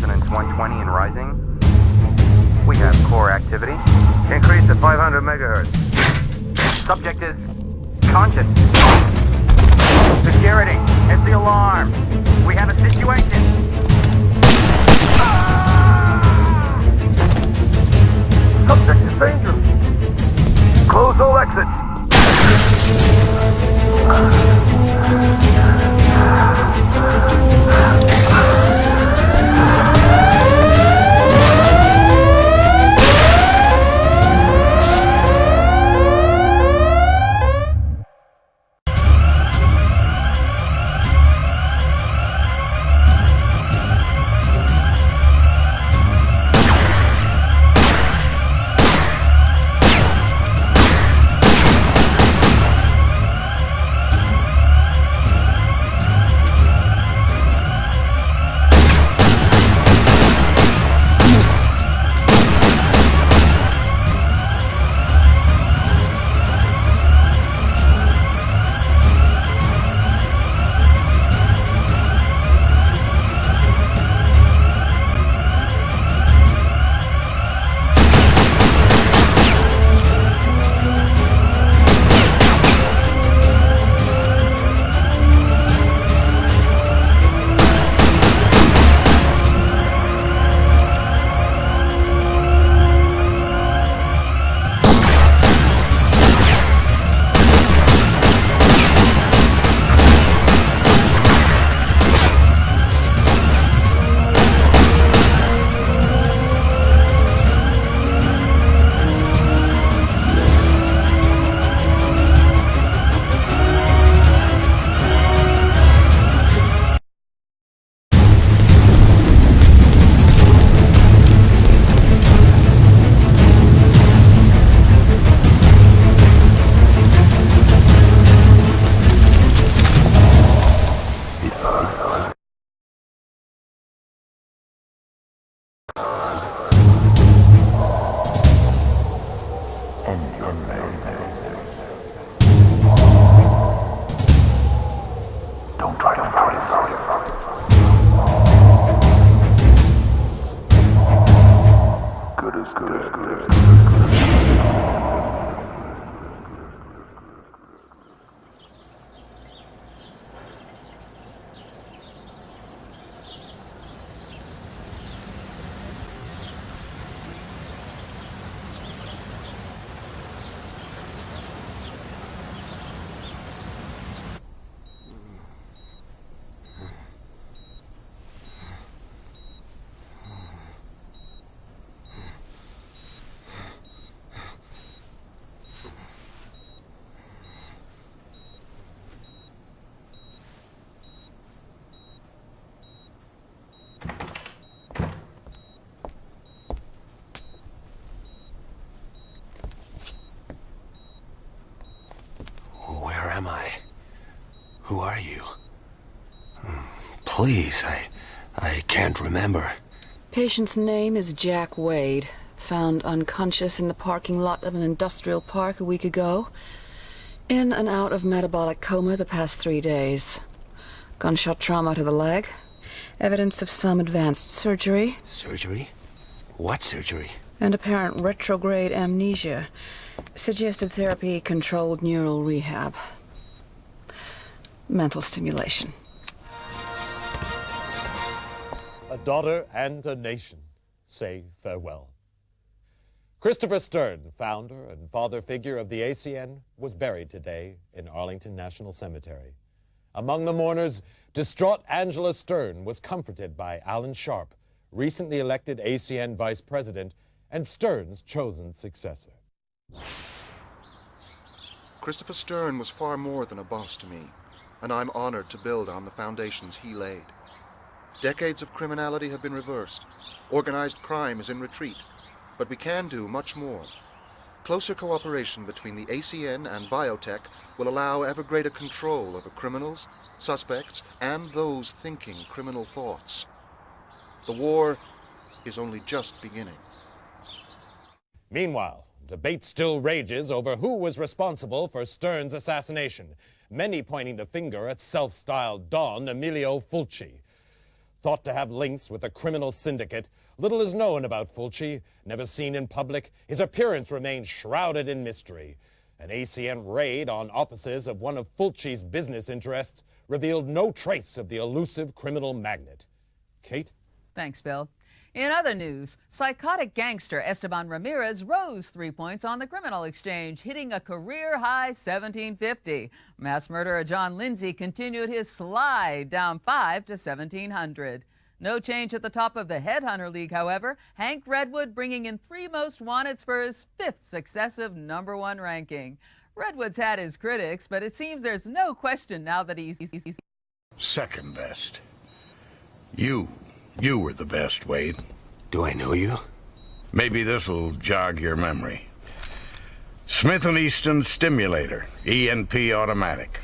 Resonance 120 and rising. We have core activity. Increase to 500 megahertz. Subject is conscious. Security, it's the alarm. We have a situation. Subject is dangerous. Close all exits. am I? Who are you? Please, I can't remember. Patient's name is Jack Wade. Found unconscious in the parking lot of an industrial park a week ago. In and out of metabolic coma the past 3 days. Gunshot trauma to the leg. Evidence of some advanced surgery. Surgery? What surgery? And apparent retrograde amnesia. Suggestive therapy, controlled neural rehab. Mental stimulation. A daughter and a nation say farewell. Christopher Stern, founder and father figure of the ACN, was buried today in Arlington National Cemetery. Among the mourners, distraught Angela Stern was comforted by Alan Sharp, recently elected ACN vice president and Stern's chosen successor. Christopher Stern was far more than a boss to me, and I'm honored to build on the foundations he laid. Decades of criminality have been reversed. Organized crime is in retreat, but we can do much more. Closer cooperation between the ACN and biotech will allow ever greater control over criminals, suspects, and those thinking criminal thoughts. The war is only just beginning. Meanwhile, debate still rages over who was responsible for Stern's assassination, many pointing the finger at self-styled Don Emilio Fulci. thought to have links with a criminal syndicate. Little is known about Fulci, never seen in public. His appearance remains shrouded in mystery. An ACN raid on offices of one of Fulci's business interests revealed no trace of the elusive criminal magnate. Kate? Thanks, Bill. In other news, psychotic gangster Esteban Ramirez rose 3 points on the criminal exchange, hitting a career-high 1750. Mass murderer John Lindsay continued his slide, down 5 to 1700. No change at the top of the HeadHunter League, however. Hank Redwood bringing in 3 most wanteds for his 5th successive #1 ranking. Redwood's had his critics, but it seems there's no question now that he's second best. You were the best, Wade. Do I know you? Maybe this will jog your memory. Smith & Easton Stimulator, ENP automatic.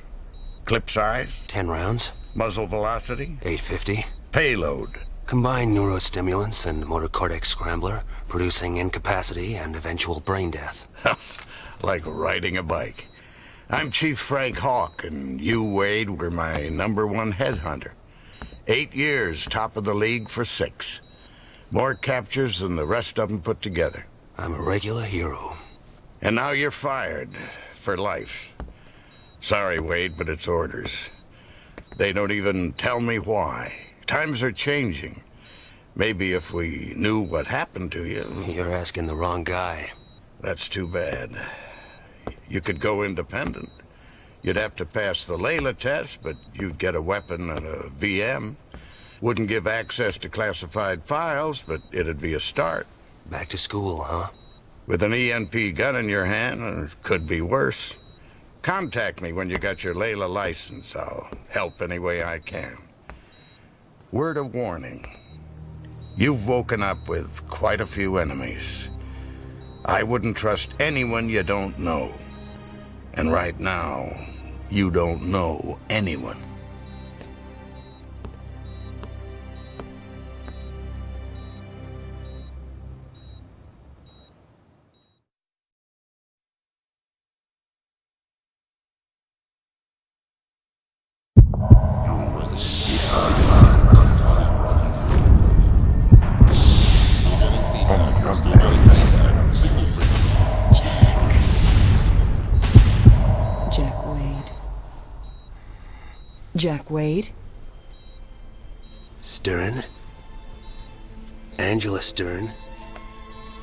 Clip size? 10 rounds. Muzzle velocity? 850. Payload? Combined neurostimulants and motor cortex scrambler, producing incapacity and eventual brain death. Like riding a bike. I'm Chief Frank Hawk, and you, Wade, were my #1 headhunter. 8 years, top of the league for 6. More captures than the rest of them put together. I'm a regular hero. And now you're fired. For life. Sorry, Wade, but it's orders. They don't even tell me why. Times are changing. Maybe if we knew what happened to you... You're asking the wrong guy. That's too bad. You could go independent. You'd have to pass the Layla test, but you'd get a weapon and a VM. Wouldn't give access to classified files, but it'd be a start. Back to school, huh? With an ENP gun in your hand, it could be worse. Contact me when you got your Layla license. I'll help any way I can. Word of warning. You've woken up with quite a few enemies. I wouldn't trust anyone you don't know. And right now, you don't know anyone. Jack Wade? Stern? Angela Stern?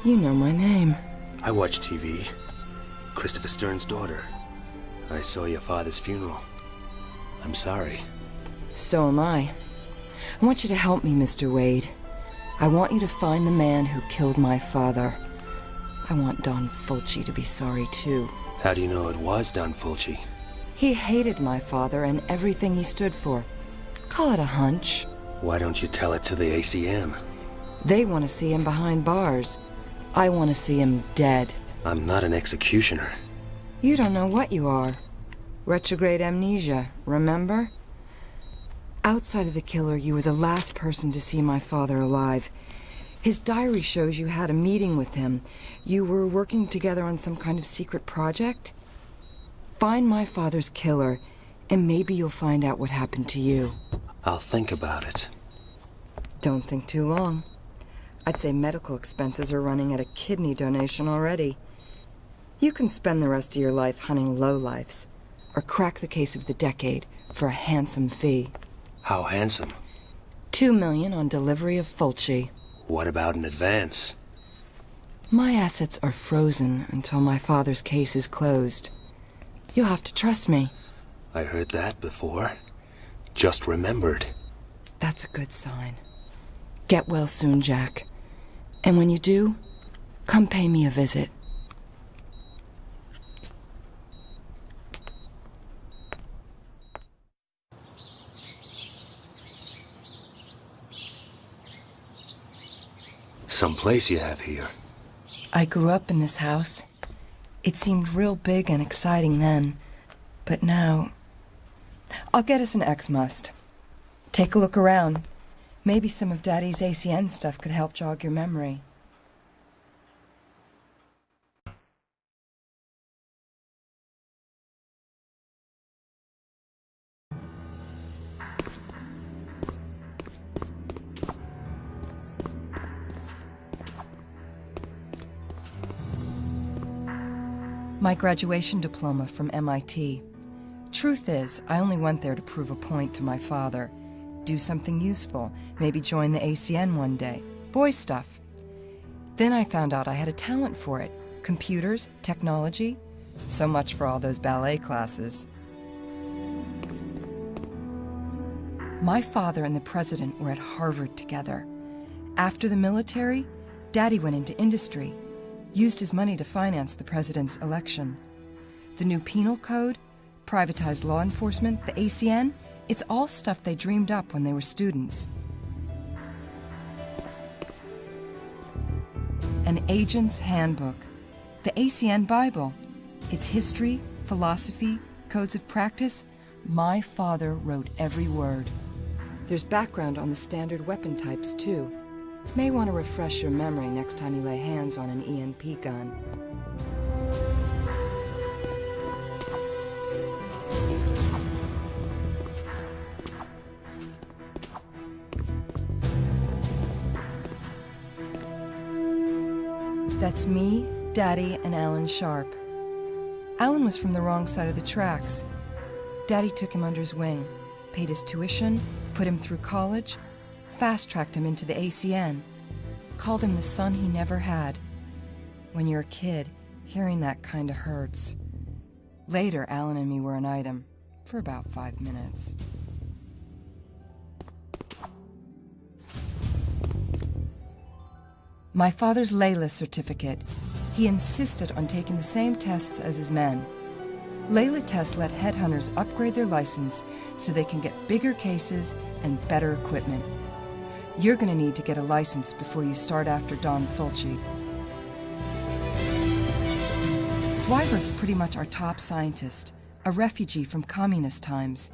You know my name. I watch TV. Christopher Stern's daughter. I saw your father's funeral. I'm sorry. So am I. I want you to help me, Mr. Wade. I want you to find the man who killed my father. I want Don Fulci to be sorry, too. How do you know it was Don Fulci? He hated my father and everything he stood for. Call it a hunch. Why don't you tell it to the ACM? They want to see him behind bars. I want to see him dead. I'm not an executioner. You don't know what you are. Retrograde amnesia, remember? Outside of the killer, you were the last person to see my father alive. His diary shows you had a meeting with him. You were working together on some kind of secret project? Find my father's killer, and maybe you'll find out what happened to you. I'll think about it. Don't think too long. I'd say medical expenses are running at a kidney donation already. You can spend the rest of your life hunting lowlifes, or crack the case of the decade for a handsome fee. How handsome? $2 million on delivery of Fulci. What about an advance? My assets are frozen until my father's case is closed. You'll have to trust me. I heard that before. Just remembered. That's a good sign. Get well soon, Jack. And when you do, come pay me a visit. Some place you have here. I grew up in this house. It seemed real big and exciting then, but now... I'll get us an X-Must. Take a look around. Maybe some of Daddy's ACN stuff could help jog your memory. My graduation diploma from MIT. Truth is, I only went there to prove a point to my father. Do something useful, maybe join the ACN one day. Boy stuff. Then I found out I had a talent for it. Computers, technology. So much for all those ballet classes. My father and the president were at Harvard together. After the military, Daddy went into industry, used his money to finance the president's election. The new penal code, privatized law enforcement, the ACN, it's all stuff they dreamed up when they were students. An agent's handbook, the ACN Bible. It's history, philosophy, codes of practice. My father wrote every word. There's background on the standard weapon types, too. May want to refresh your memory next time you lay hands on an ENP gun. That's me, Daddy, and Alan Sharp. Alan was from the wrong side of the tracks. Daddy took him under his wing, paid his tuition, put him through college, fast-tracked him into the ACN, called him the son he never had. When you're a kid, hearing that kinda hurts. Later, Alan and me were an item, for about 5 minutes. My father's Layla certificate. He insisted on taking the same tests as his men. Layla tests let headhunters upgrade their license so they can get bigger cases and better equipment. You're gonna need to get a license before you start after Don Fulci. Zweiberg's pretty much our top scientist, a refugee from communist times.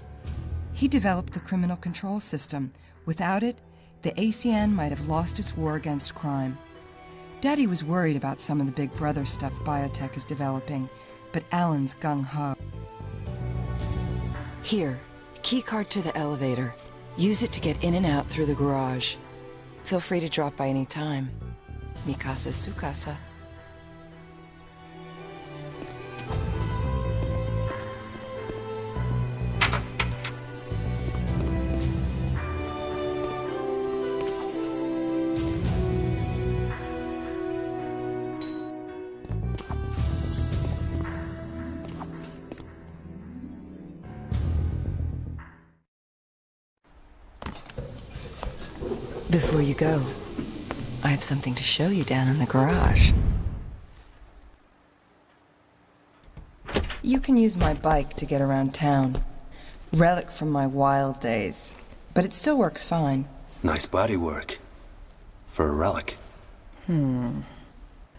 He developed the criminal control system. Without it, the ACN might have lost its war against crime. Daddy was worried about some of the Big Brother stuff biotech is developing, but Alan's gung-ho. Here, keycard to the elevator. Use it to get in and out through the garage. Feel free to drop by any time. Mi casa es su casa. Before you go, I have something to show you down in the garage. You can use my bike to get around town. Relic from my wild days, but it still works fine. Nice bodywork. For a relic. The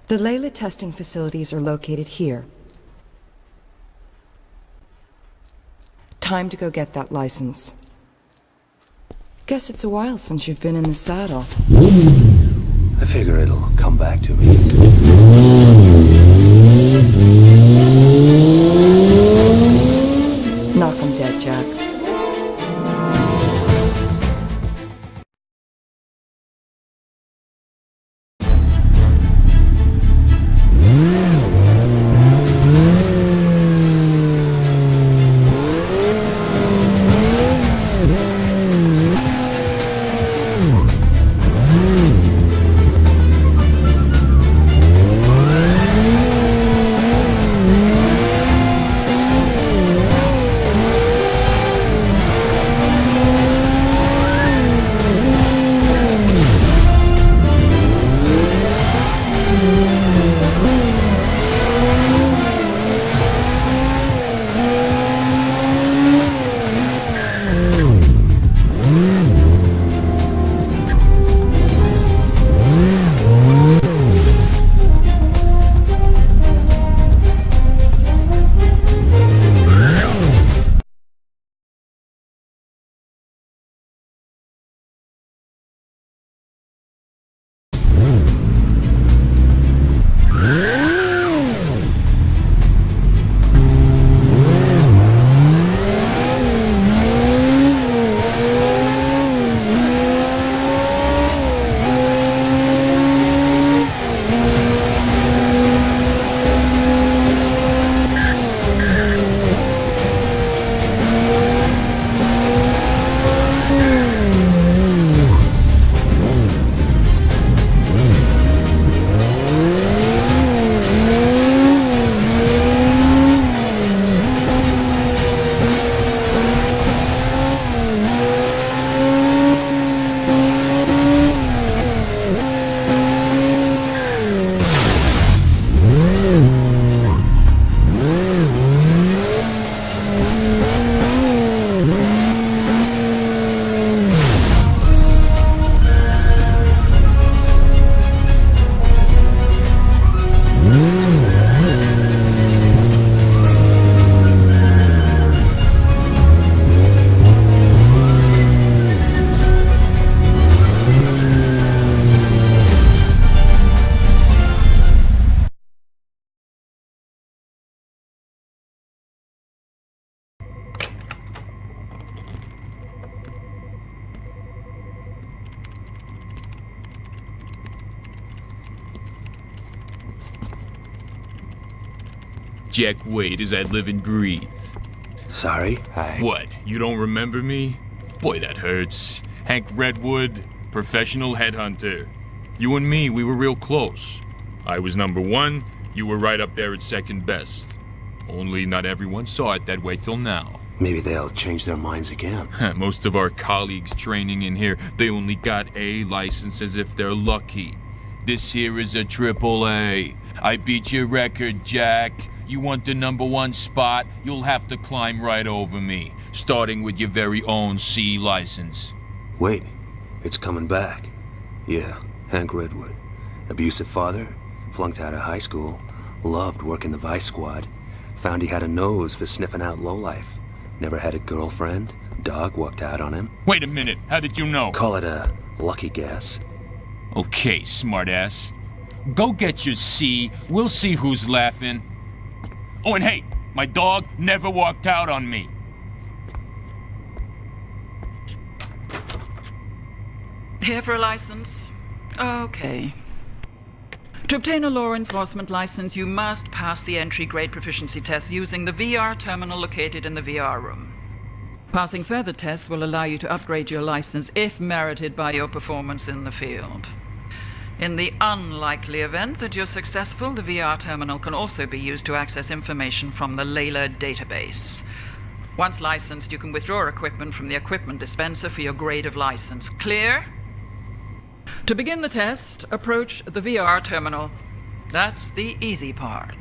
Layla testing facilities are located here. Time to go get that license. Guess it's a while since you've been in the saddle. I figure it'll come back to me. Knock 'em dead, Jack. Jack Wade as I live and breathe. Sorry, What, you don't remember me? Boy, that hurts. Hank Redwood, professional headhunter. You and me, we were real close. I was number 1, you were right up there at second best. Only not everyone saw it that way till now. Maybe they'll change their minds again. Most of our colleagues training in here, they only got A licenses if they're lucky. This here is a AAA. I beat your record, Jack. You want the number 1 spot, you'll have to climb right over me, starting with your very own C license. Wait, it's coming back. Yeah, Hank Redwood. Abusive father, flunked out of high school, loved working the Vice Squad, found he had a nose for sniffing out lowlife. Never had a girlfriend, dog walked out on him. Wait a minute, how did you know? Call it a lucky guess. Okay, smartass. Go get your C, we'll see who's laughing. Oh, and hey, my dog never walked out on me. Here for a license? Okay. To obtain a law enforcement license, you must pass the entry grade proficiency test using the VR terminal located in the VR room. Passing further tests will allow you to upgrade your license if merited by your performance in the field. In the unlikely event that you're successful, the VR terminal can also be used to access information from the Layla database. Once licensed, you can withdraw equipment from the equipment dispenser for your grade of license. Clear? To begin the test, approach the VR terminal. That's the easy part.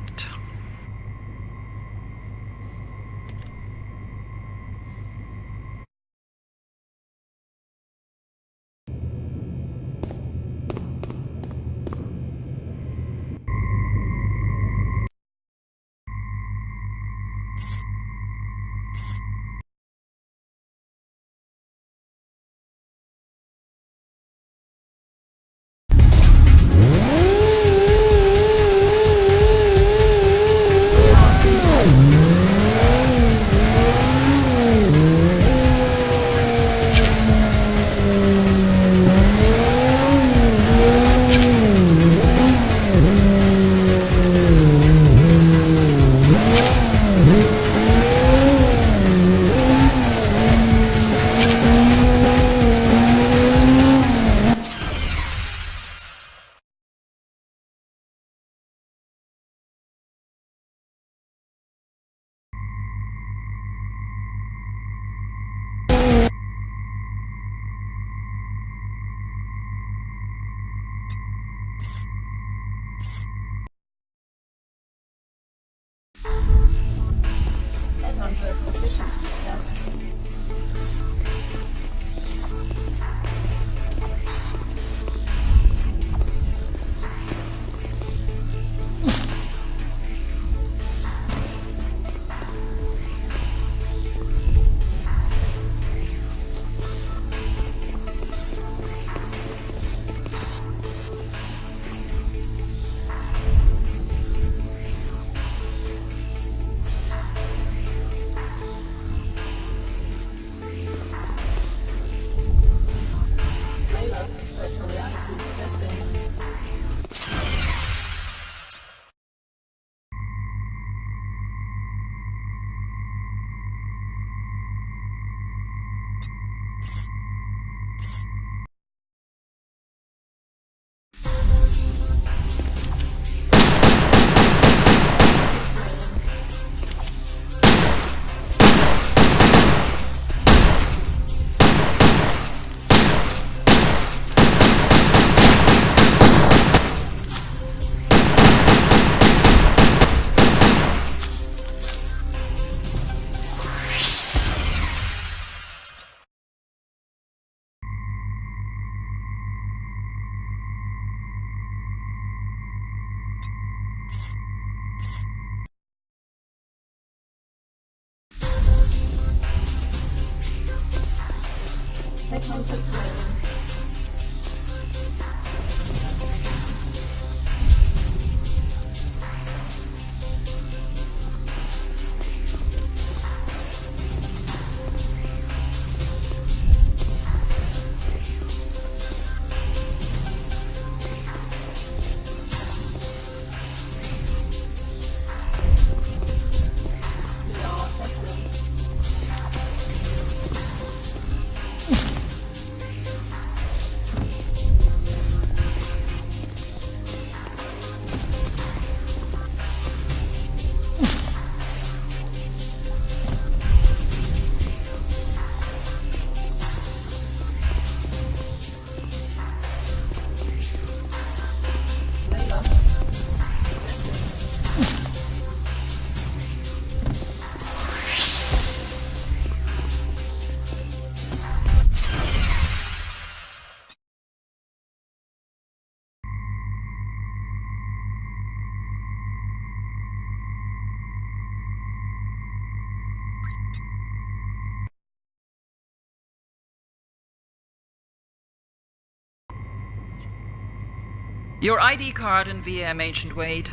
Your ID card and VM, Ancient Wade.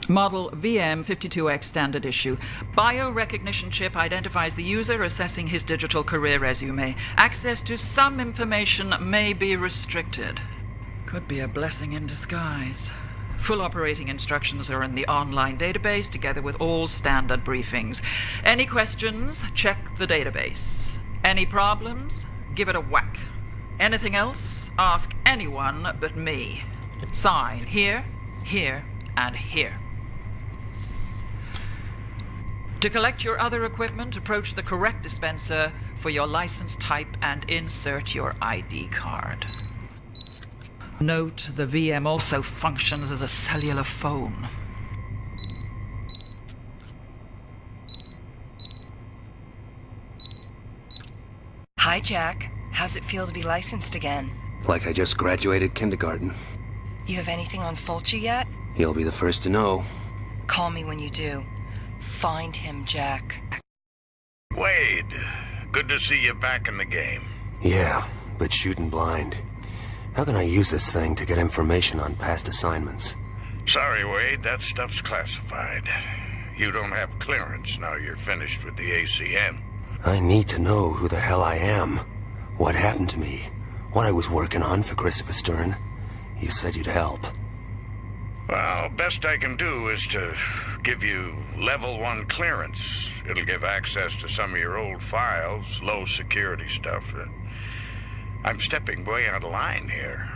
Model VM52X standard issue. Biorecognition chip identifies the user, assessing his digital career resume. Access to some information may be restricted. Could be a blessing in disguise. Full operating instructions are in the online database, together with all standard briefings. Any questions? Check the database. Any problems? Give it a whack. Anything else? Ask anyone but me. Sign here, here, and here. To collect your other equipment, approach the correct dispenser for your license type and insert your ID card. Note, the VM also functions as a cellular phone. Hi, Jack. How's it feel to be licensed again? Like I just graduated kindergarten. You have anything on Fulci yet? You'll be the first to know. Call me when you do. Find him, Jack. Wade, good to see you back in the game. Yeah, but shooting blind. How can I use this thing to get information on past assignments? Sorry, Wade, that stuff's classified. You don't have clearance now you're finished with the ACN. I need to know who the hell I am. What happened to me. What I was working on for Christopher Stern. You said you'd help. Well, best I can do is to give you level 1 clearance. It'll give access to some of your old files, low security stuff. I'm stepping way out of line here.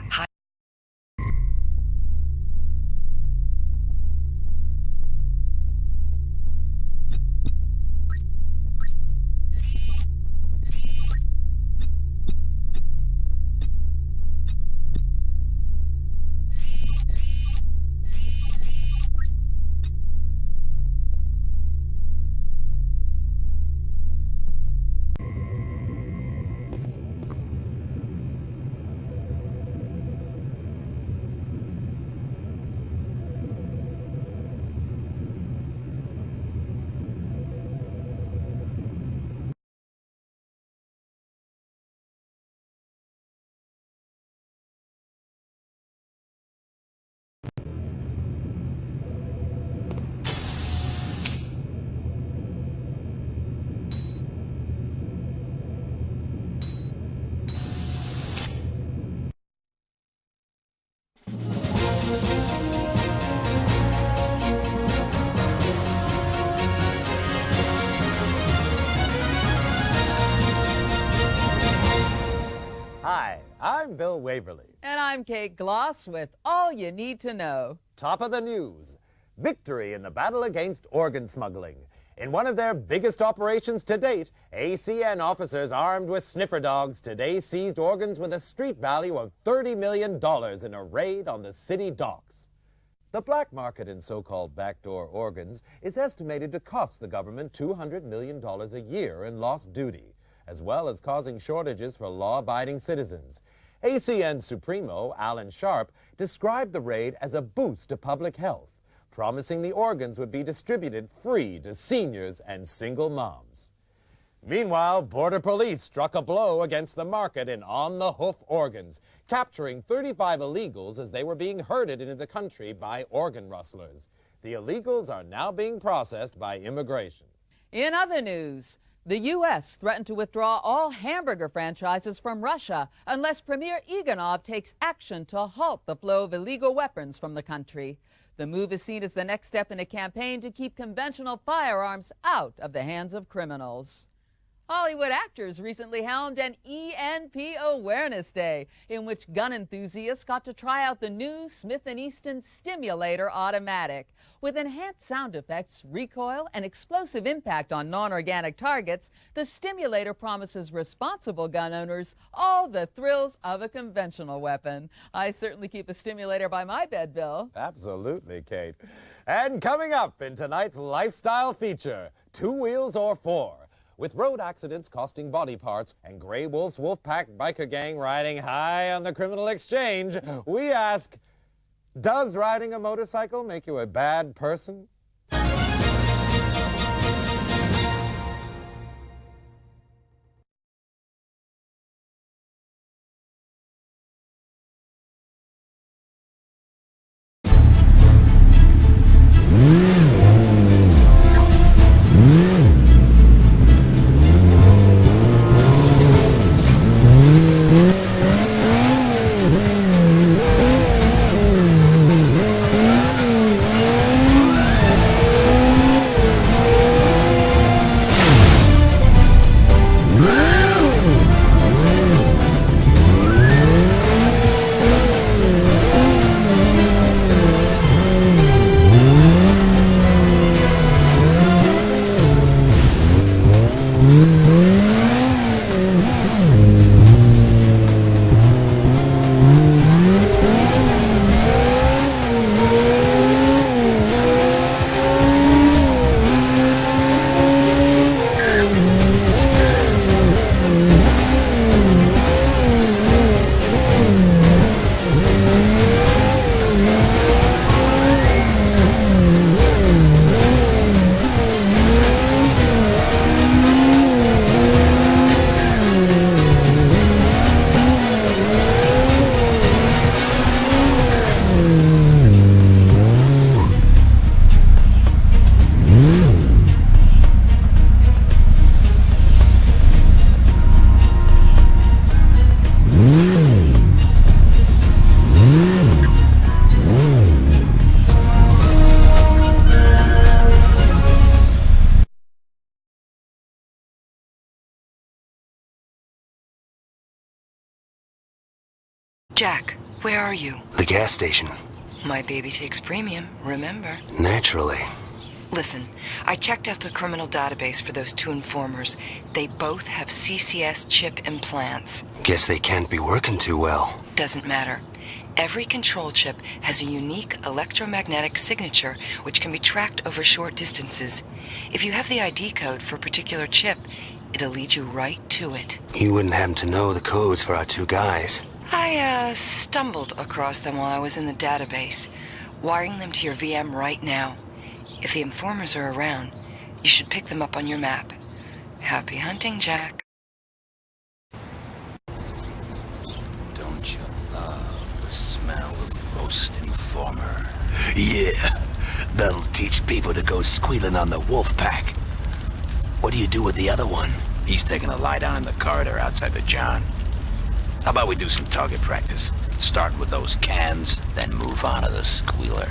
Hi, I'm Bill Waverly. And I'm Kate Gloss with all you need to know. Top of the news. Victory in the battle against organ smuggling. In one of their biggest operations to date, ACN officers armed with sniffer dogs today seized organs with a street value of $30 million in a raid on the city docks. The black market in so-called backdoor organs is estimated to cost the government $200 million a year in lost duty, as well as causing shortages for law-abiding citizens. ACN Supremo, Alan Sharp, described the raid as a boost to public health, promising the organs would be distributed free to seniors and single moms. Meanwhile, Border Police struck a blow against the market in on-the-hoof organs, capturing 35 illegals as they were being herded into the country by organ rustlers. The illegals are now being processed by immigration. In other news, the U.S. threatened to withdraw all hamburger franchises from Russia unless Premier Iganov takes action to halt the flow of illegal weapons from the country. The move is seen as the next step in a campaign to keep conventional firearms out of the hands of criminals. Hollywood actors recently helmed an ENP Awareness Day, in which gun enthusiasts got to try out the new Smith & Easton Stimulator Automatic. With enhanced sound effects, recoil, and explosive impact on non-organic targets, the Stimulator promises responsible gun owners all the thrills of a conventional weapon. I certainly keep a Stimulator by my bed, Bill. Absolutely, Kate. And coming up in tonight's lifestyle feature, 2 wheels or 4. With road accidents costing body parts and Grey Wolf's Wolfpack biker gang riding high on the criminal exchange, we ask, does riding a motorcycle make you a bad person? Jack, where are you? The gas station. My baby takes premium, remember? Naturally. Listen, I checked out the criminal database for those 2 informers. They both have CCS chip implants. Guess they can't be working too well. Doesn't matter. Every control chip has a unique electromagnetic signature which can be tracked over short distances. If you have the ID code for a particular chip, it'll lead you right to it. You wouldn't happen to know the codes for our 2 guys. I stumbled across them while I was in the database, wiring them to your VM right now. If the informers are around, you should pick them up on your map. Happy hunting, Jack. Don't you love the smell of roast informer? Yeah, that'll teach people to go squealing on the wolf pack. What do you do with the other one? He's taking a lie down in the corridor outside the John. How about we do some target practice? Start with those cans, then move on to the squealer.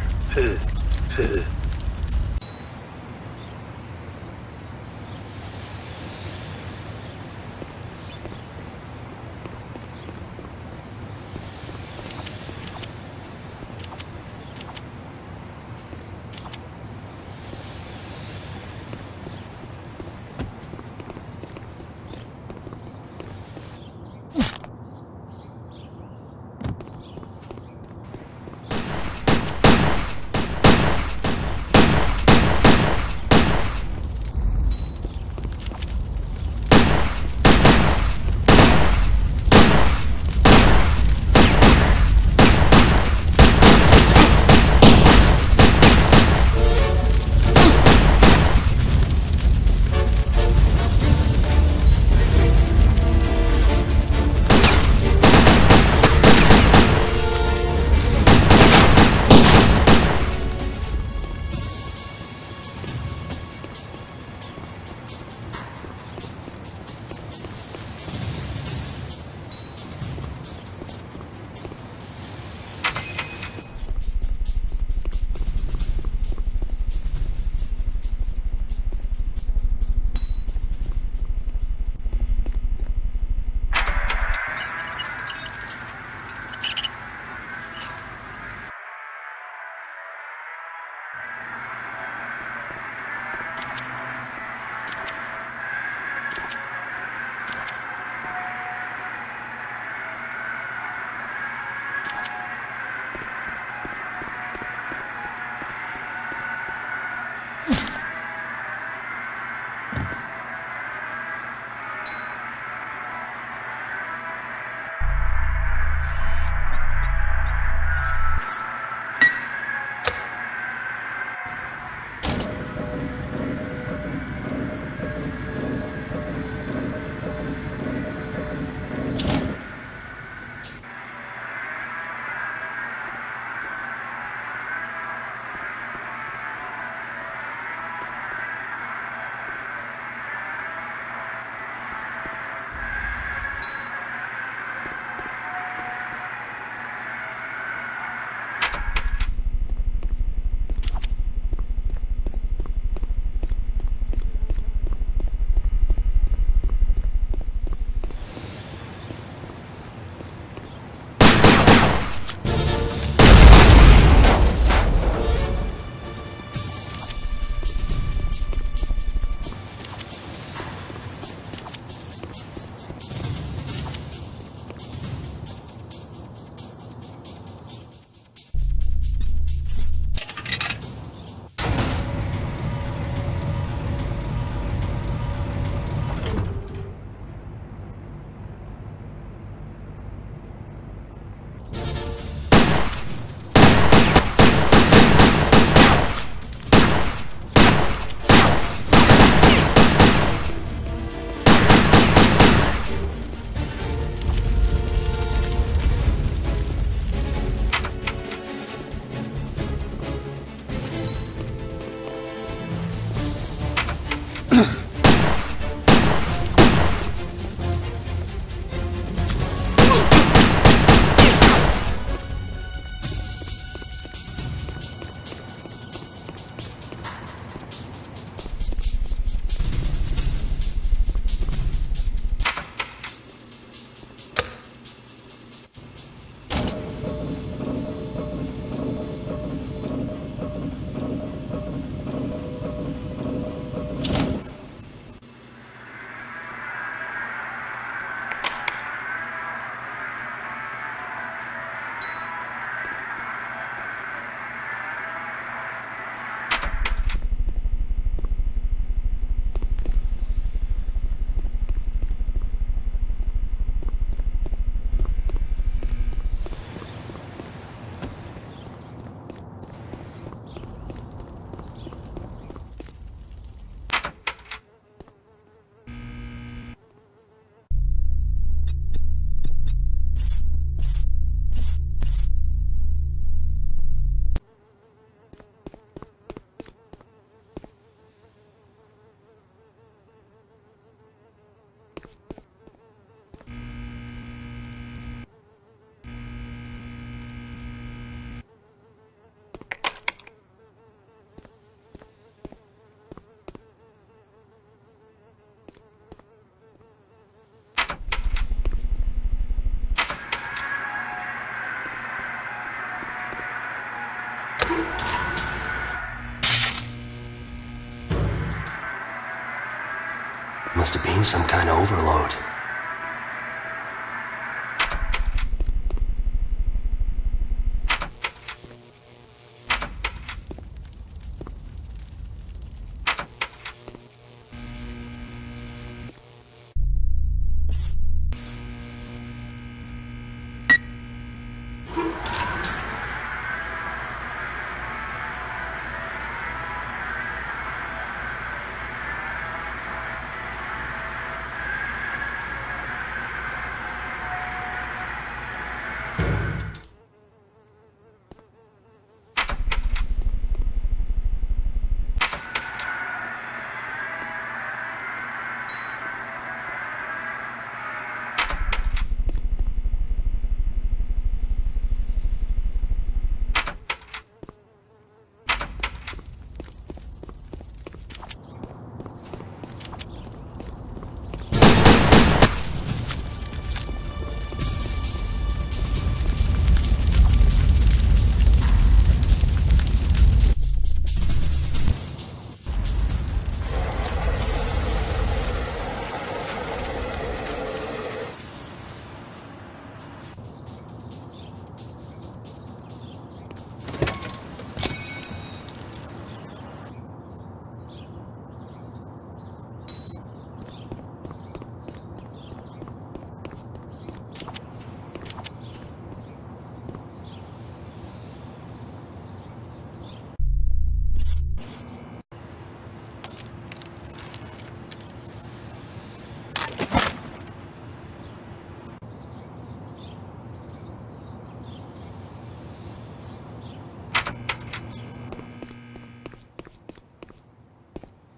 feeling some kind of overload.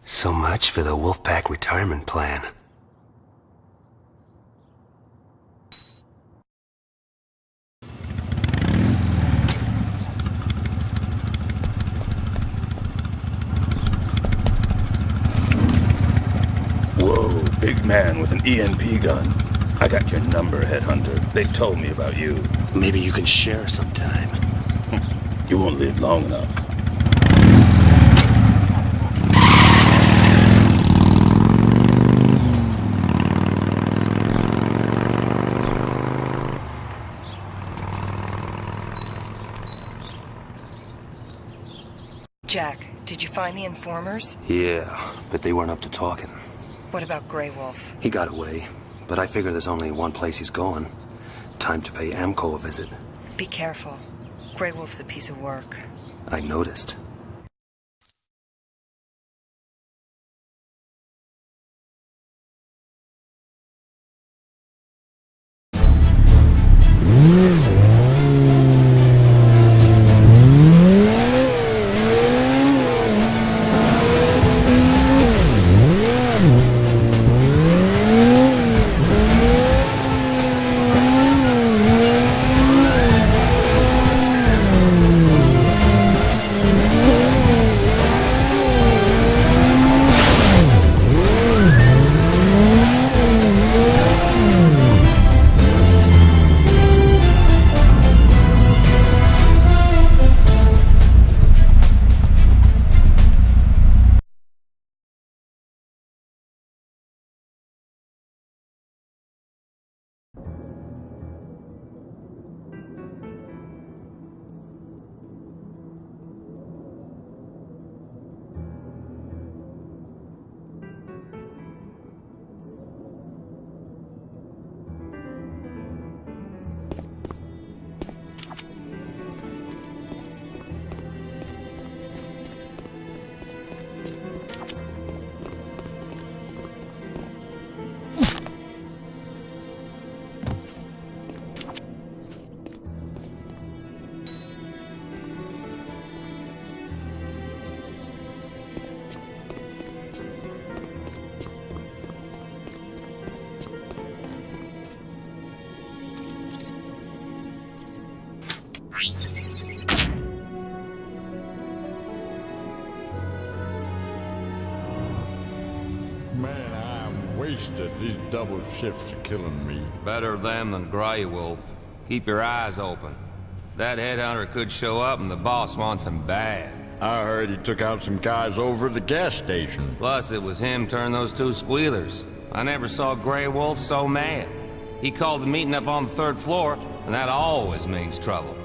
So much for the Wolfpack retirement plan. Whoa, big man with an EMP gun. I got your number, Headhunter. They told me about you. Maybe you can share sometime. You won't live long enough. Jack, did you find the informers? Yeah, but they weren't up to talking. What about Grey Wolf? He got away, but I figure there's only one place he's going. Time to pay Amco a visit. Be careful. Grey Wolf's a piece of work. I noticed. Man, I'm wasted. These double shifts are killing me. Better them than Grey Wolf. Keep your eyes open. That headhunter could show up and the boss wants him bad. I heard he took out some guys over at the gas station. Plus, it was him turned those two squealers. I never saw Grey Wolf so mad. He called the meeting up on the 3rd floor, and that always means trouble.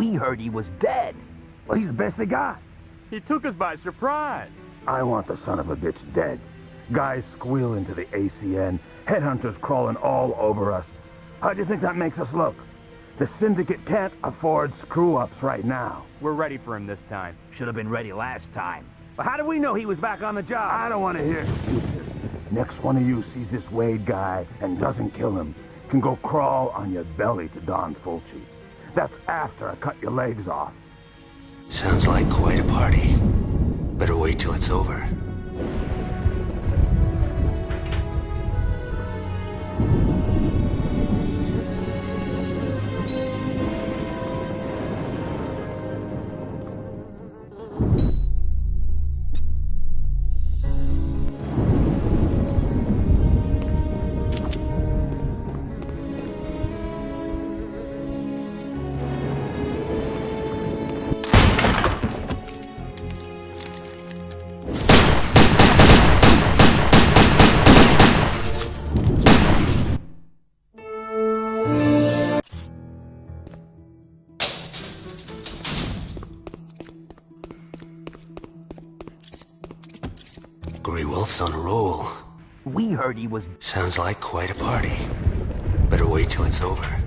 We heard he was dead. Well, he's the best they got. He took us by surprise. I want the son of a bitch dead. Guys squeal into the ACN. Headhunters crawling all over us. How do you think that makes us look? The Syndicate can't afford screw-ups right now. We're ready for him this time. Should have been ready last time. But how do we know he was back on the job? I don't want to hear excuses. Next one of you sees this Wade guy and doesn't kill him can go crawl on your belly to Don Fulci. That's after I cut your legs off. Sounds like quite a party. Better wait till it's over. Grey Wolf's on a roll. We heard he was... Sounds like quite a party. Better wait till it's over.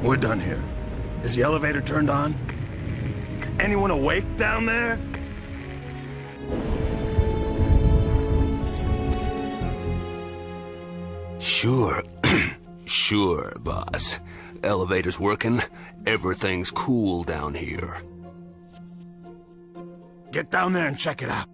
We're done here. Is the elevator turned on? Anyone awake down there? Sure. Sure, boss. Elevator's working. Everything's cool down here. Get down there and check it out.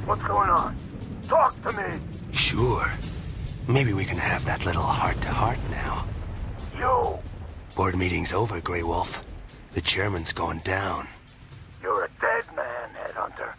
What's going on? Talk to me! Sure. Maybe we can have that little heart-to-heart now. You! Board meeting's over, Grey Wolf. The chairman's going down. You're a dead man, Headhunter.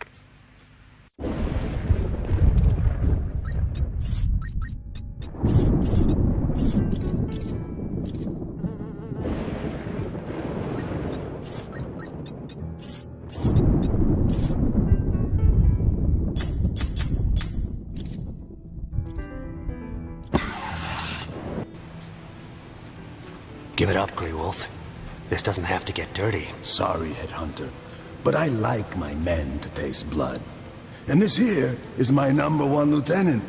Give it up, Grey Wolf. This doesn't have to get dirty. Sorry, Headhunter, but I like my men to taste blood. And this here is my #1 lieutenant,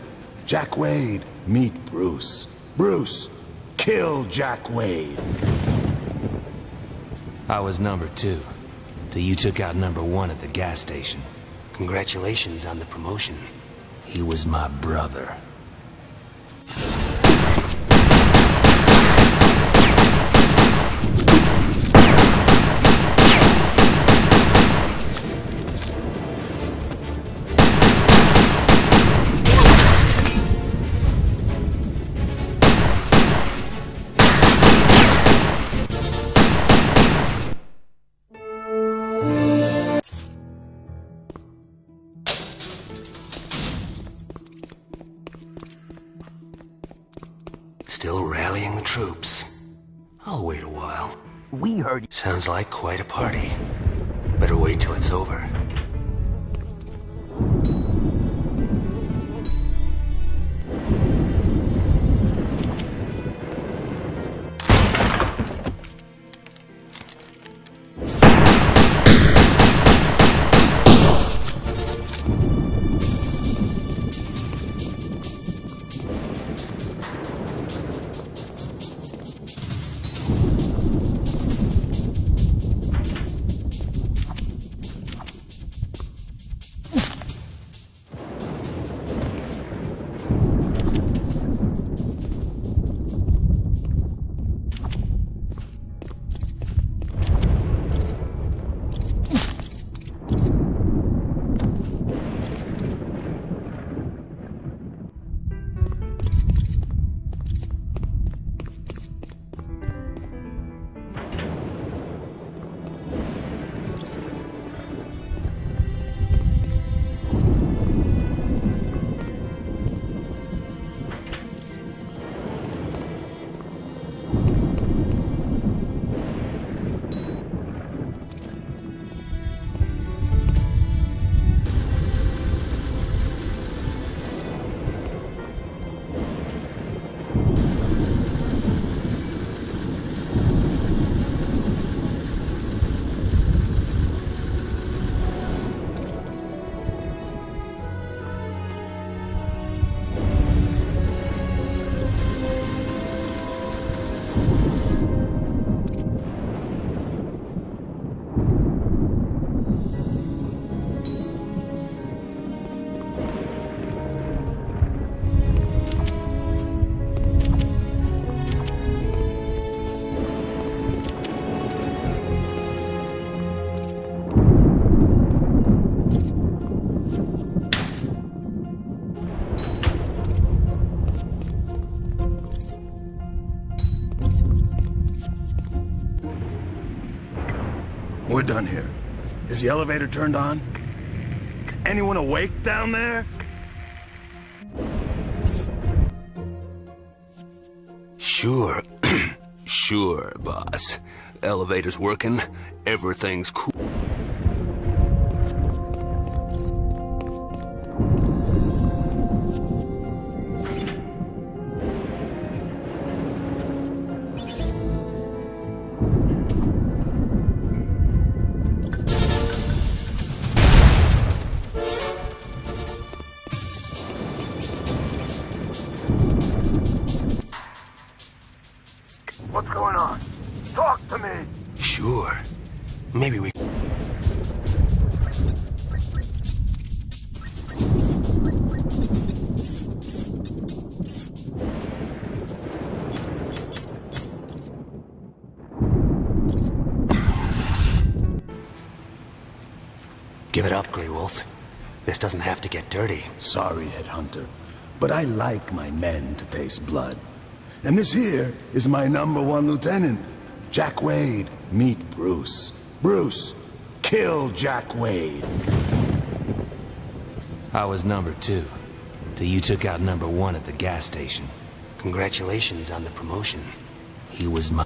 Jack Wade. Meet Bruce. Bruce, kill Jack Wade. I was #2, till you took out #1 at the gas station. Congratulations on the promotion. He was my brother. Still rallying the troops. I'll wait a while. We heard... Sounds like quite a party. Better wait till it's over. Is the elevator turned on? Anyone awake down there? Sure. Sure, boss. Elevator's working. Everything's cool. What's going on? Talk to me! Sure. Maybe we... Give it up, Grey Wolf. This doesn't have to get dirty. Sorry, Headhunter, but I like my men to taste blood. And this here is my #1 lieutenant, Jack Wade. Meet Bruce. Bruce, kill Jack Wade. I was #2, till you took out #1 at the gas station. Congratulations on the promotion. He was my...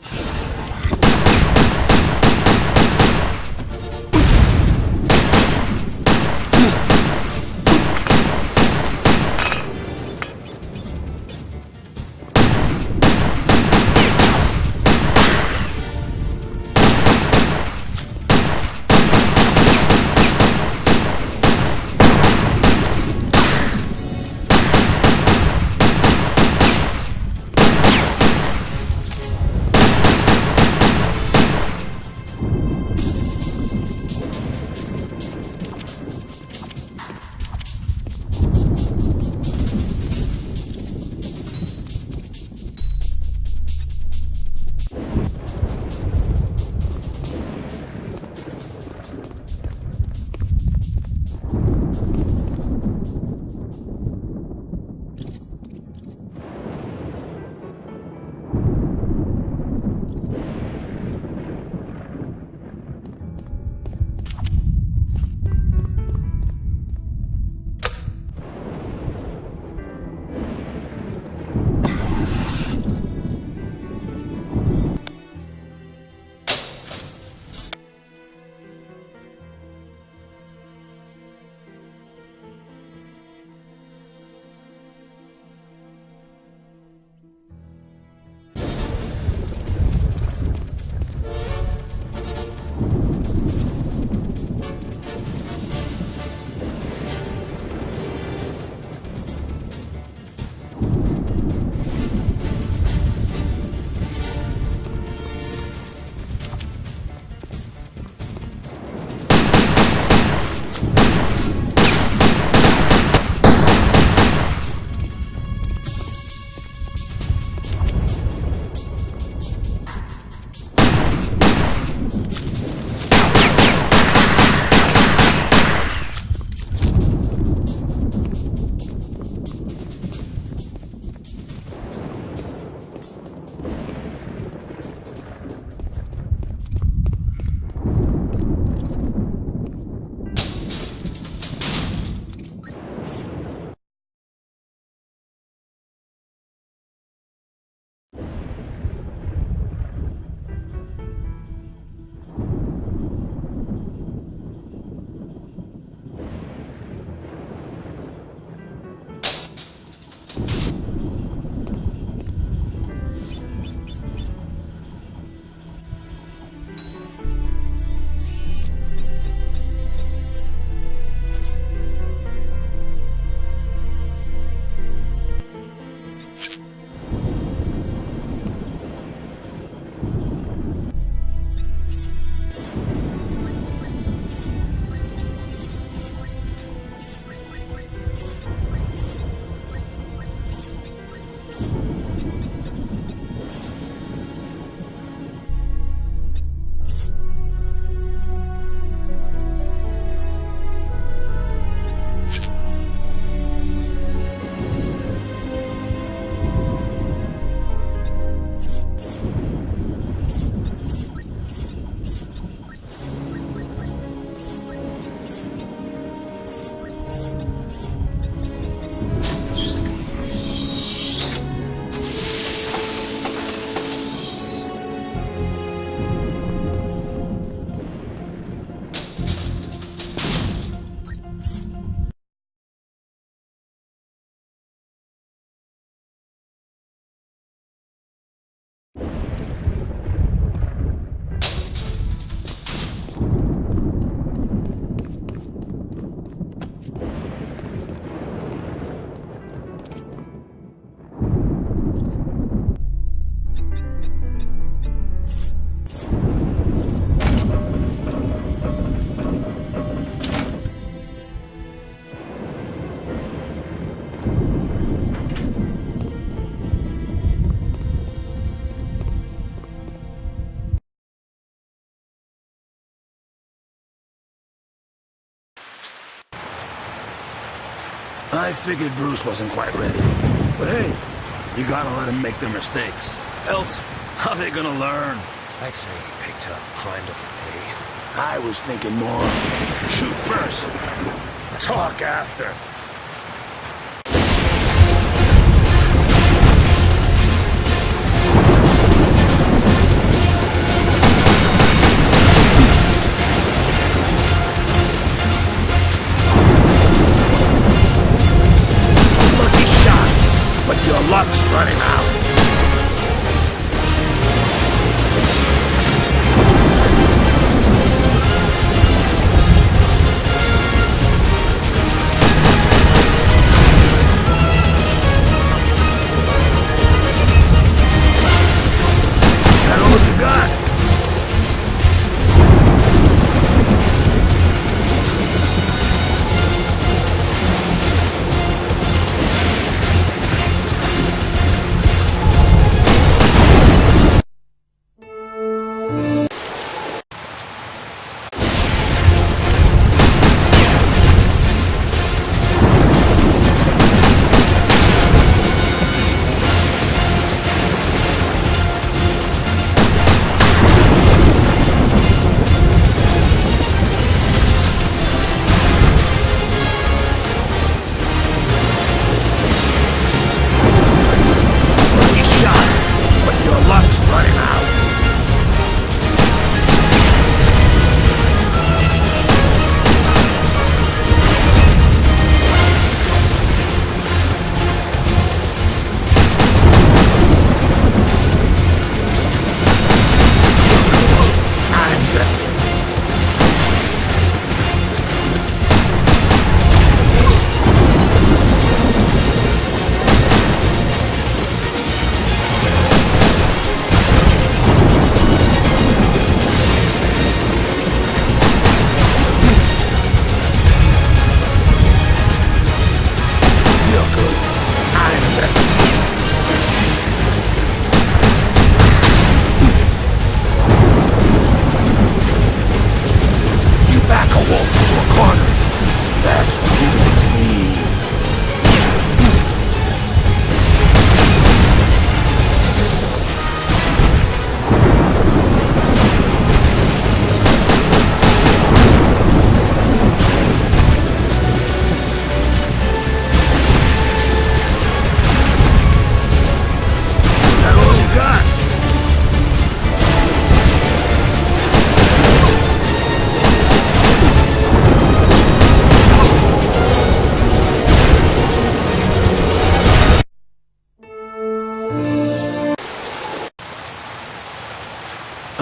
I figured Bruce wasn't quite ready. But hey, you gotta let him make their mistakes. Else, how they gonna learn? I'd say he picked up, crime doesn't pay. I was thinking more shoot first, talk after. Lucky shot, but your luck's running out.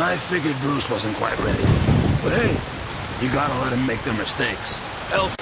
I figured Bruce wasn't quite ready. But hey, you gotta let him make their mistakes. Else...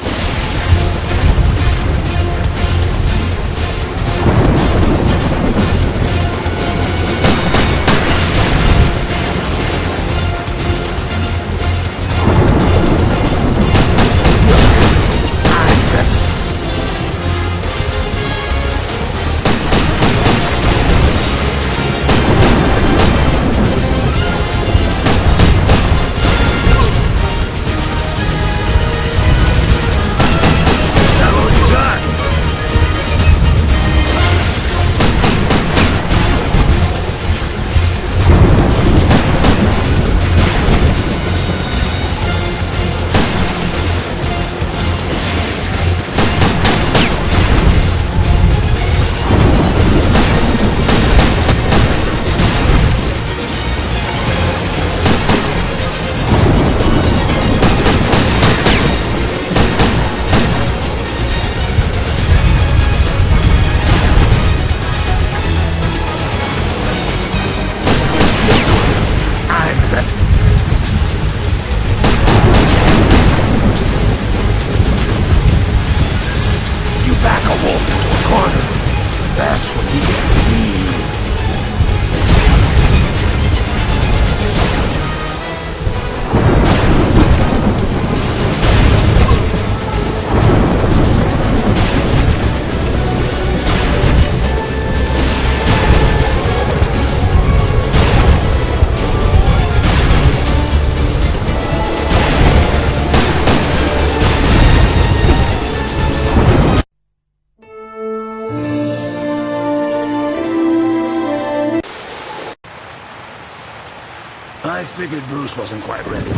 figured Bruce wasn't quite ready.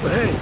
But hey,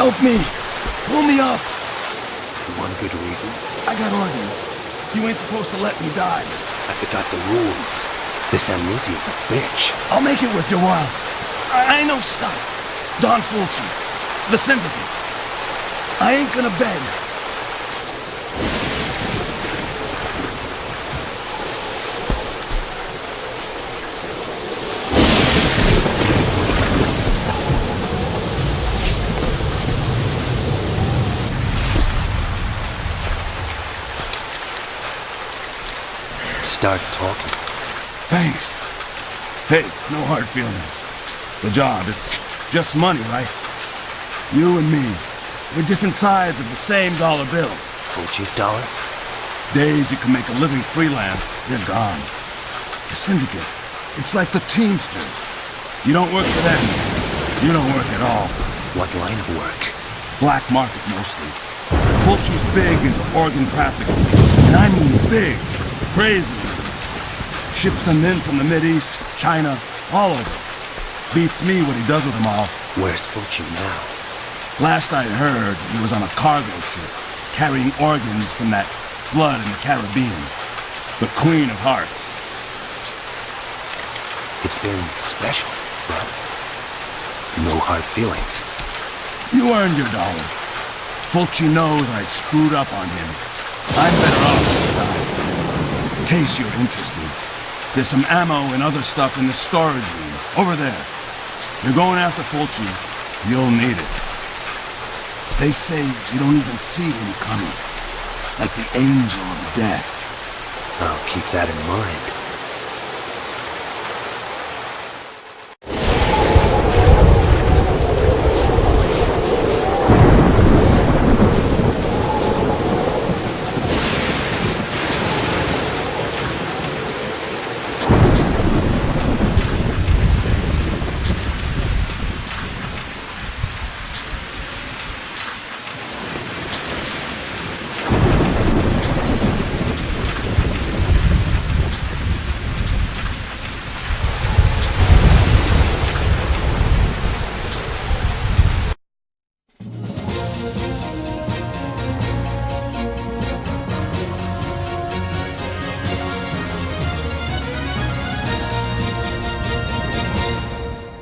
help me! Pull me up! One good reason? I got organs. You ain't supposed to let me die. I forgot the rules. This amnesia's a bitch. I'll make it with you while. I know stuff. Don Fulci. The Syndicate. I ain't gonna beg. Start talking. Thanks. Hey, no hard feelings. The job, it's just money, right? You and me, we're different sides of the same dollar bill. Fulci's dollar? Days you can make a living freelance, they're gone. The Syndicate, it's like the Teamsters. You don't work for them, you don't work at all. What line of work? Black market mostly. Fulci's big into organ trafficking, and I mean big, crazy ones. Ships them in from the Mideast, China, all over. Beats me what he does with them all. Where's Fulci now? Last I heard, he was on a cargo ship, carrying organs from that flood in the Caribbean. The Queen of Hearts. It's been special, but no hard feelings. You earned your dollar. Fulci knows I screwed up on him. I'm better off inside. In case you're interested, there's some ammo and other stuff in the storage room, over there. You're going after Fulci, you'll need it. They say you don't even see him coming, like the angel of death. I'll keep that in mind.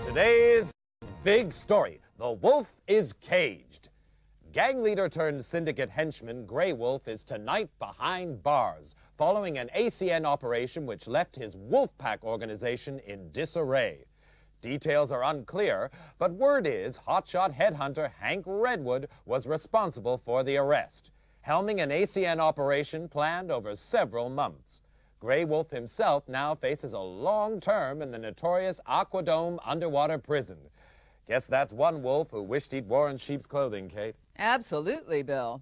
Today's big story. The wolf is caged. Gang leader turned syndicate henchman Grey Wolf is tonight behind bars, following an ACN operation which left his Wolfpack organization in disarray. Details are unclear, but word is hotshot headhunter Hank Redwood was responsible for the arrest, helming an ACN operation planned over several months. Grey Wolf himself now faces a long term in the notorious Aquadome underwater prison. Guess that's one wolf who wished he'd wore in sheep's clothing, Kate. Absolutely, Bill.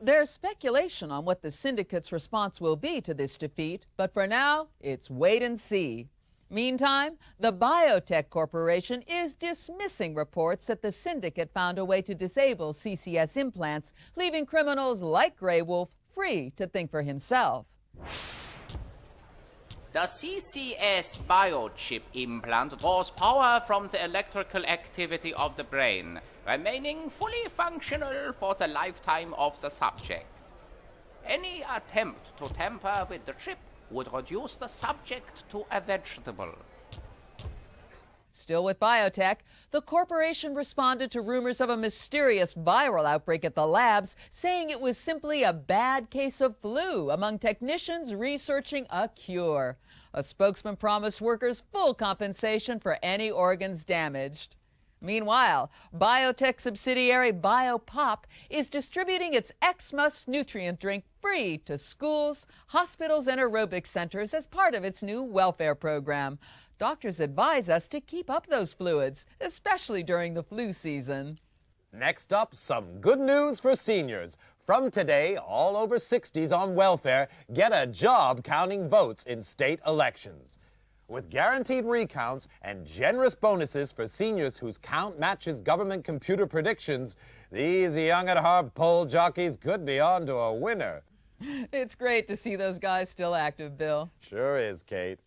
There's speculation on what the syndicate's response will be to this defeat, but for now, it's wait and see. Meantime, the Biotech Corporation is dismissing reports that the syndicate found a way to disable CCS implants, leaving criminals like Grey Wolf free to think for himself. The CCS biochip implant draws power from the electrical activity of the brain, remaining fully functional for the lifetime of the subject. Any attempt to tamper with the chip would reduce the subject to a vegetable. Still with biotech, the corporation responded to rumors of a mysterious viral outbreak at the labs, saying it was simply a bad case of flu among technicians researching a cure. A spokesman promised workers full compensation for any organs damaged. Meanwhile, biotech subsidiary Biopop is distributing its Xmas nutrient drink free to schools, hospitals, and aerobic centers as part of its new welfare program. Doctors advise us to keep up those fluids, especially during the flu season. Next up, some good news for seniors. From today, all over 60s on welfare get a job counting votes in state elections. With guaranteed recounts and generous bonuses for seniors whose count matches government computer predictions, these young at heart poll jockeys could be on to a winner. It's great to see those guys still active, Bill. Sure is, Kate.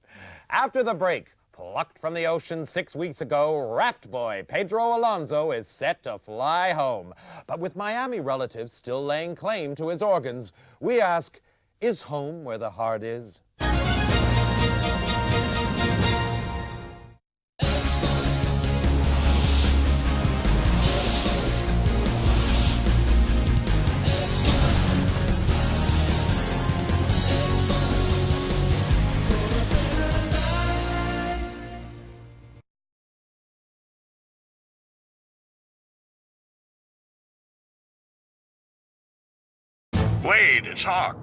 After the break, plucked from the ocean 6 weeks ago, raft boy Pedro Alonso is set to fly home. But with Miami relatives still laying claim to his organs, we ask, is home where the heart is? Wade, it's Hawk.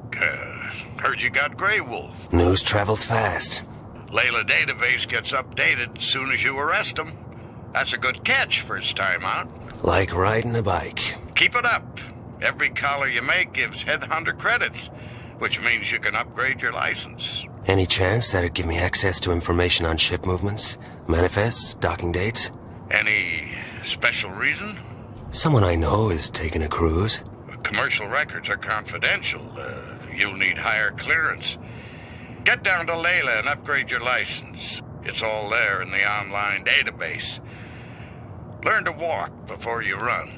Heard you got Grey Wolf. News travels fast. Layla database gets updated as soon as you arrest him. That's a good catch first time out. Like riding a bike. Keep it up. Every collar you make gives HeadHunter credits, which means you can upgrade your license. Any chance that'd give me access to information on ship movements, manifests, docking dates? Any special reason? Someone I know is taking a cruise. Commercial records are confidential. You'll need higher clearance. Get down to Layla and upgrade your license. It's all there in the online database. Learn to walk before you run.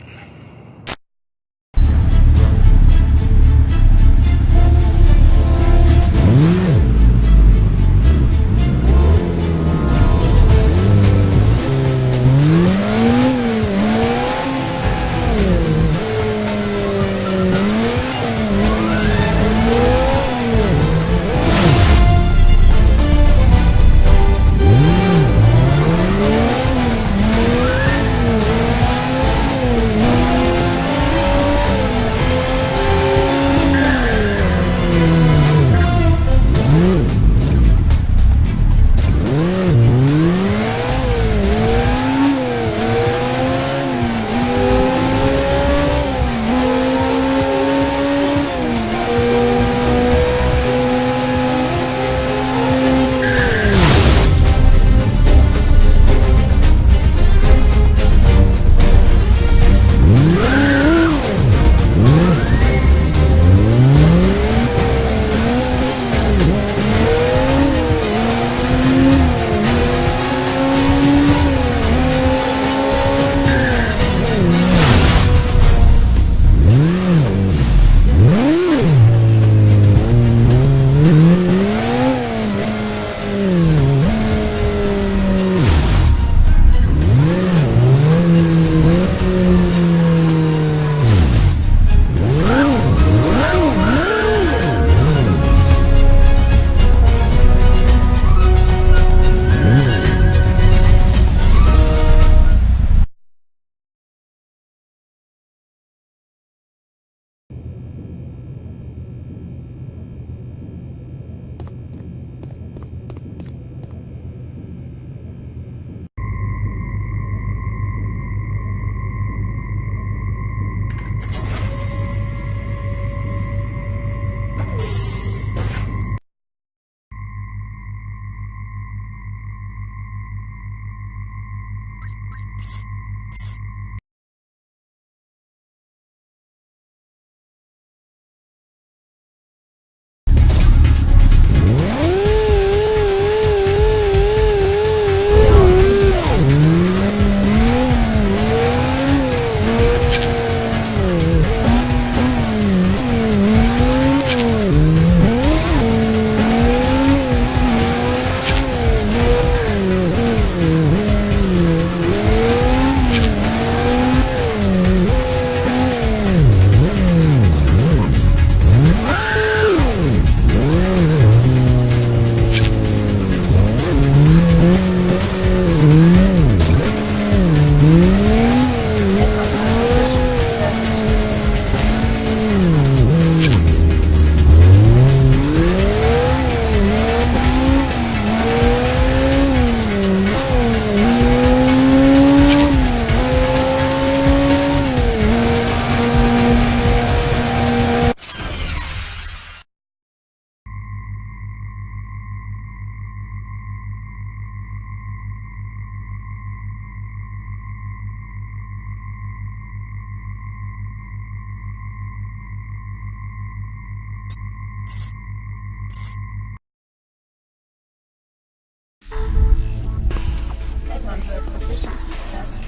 HeadHunter proficiency test.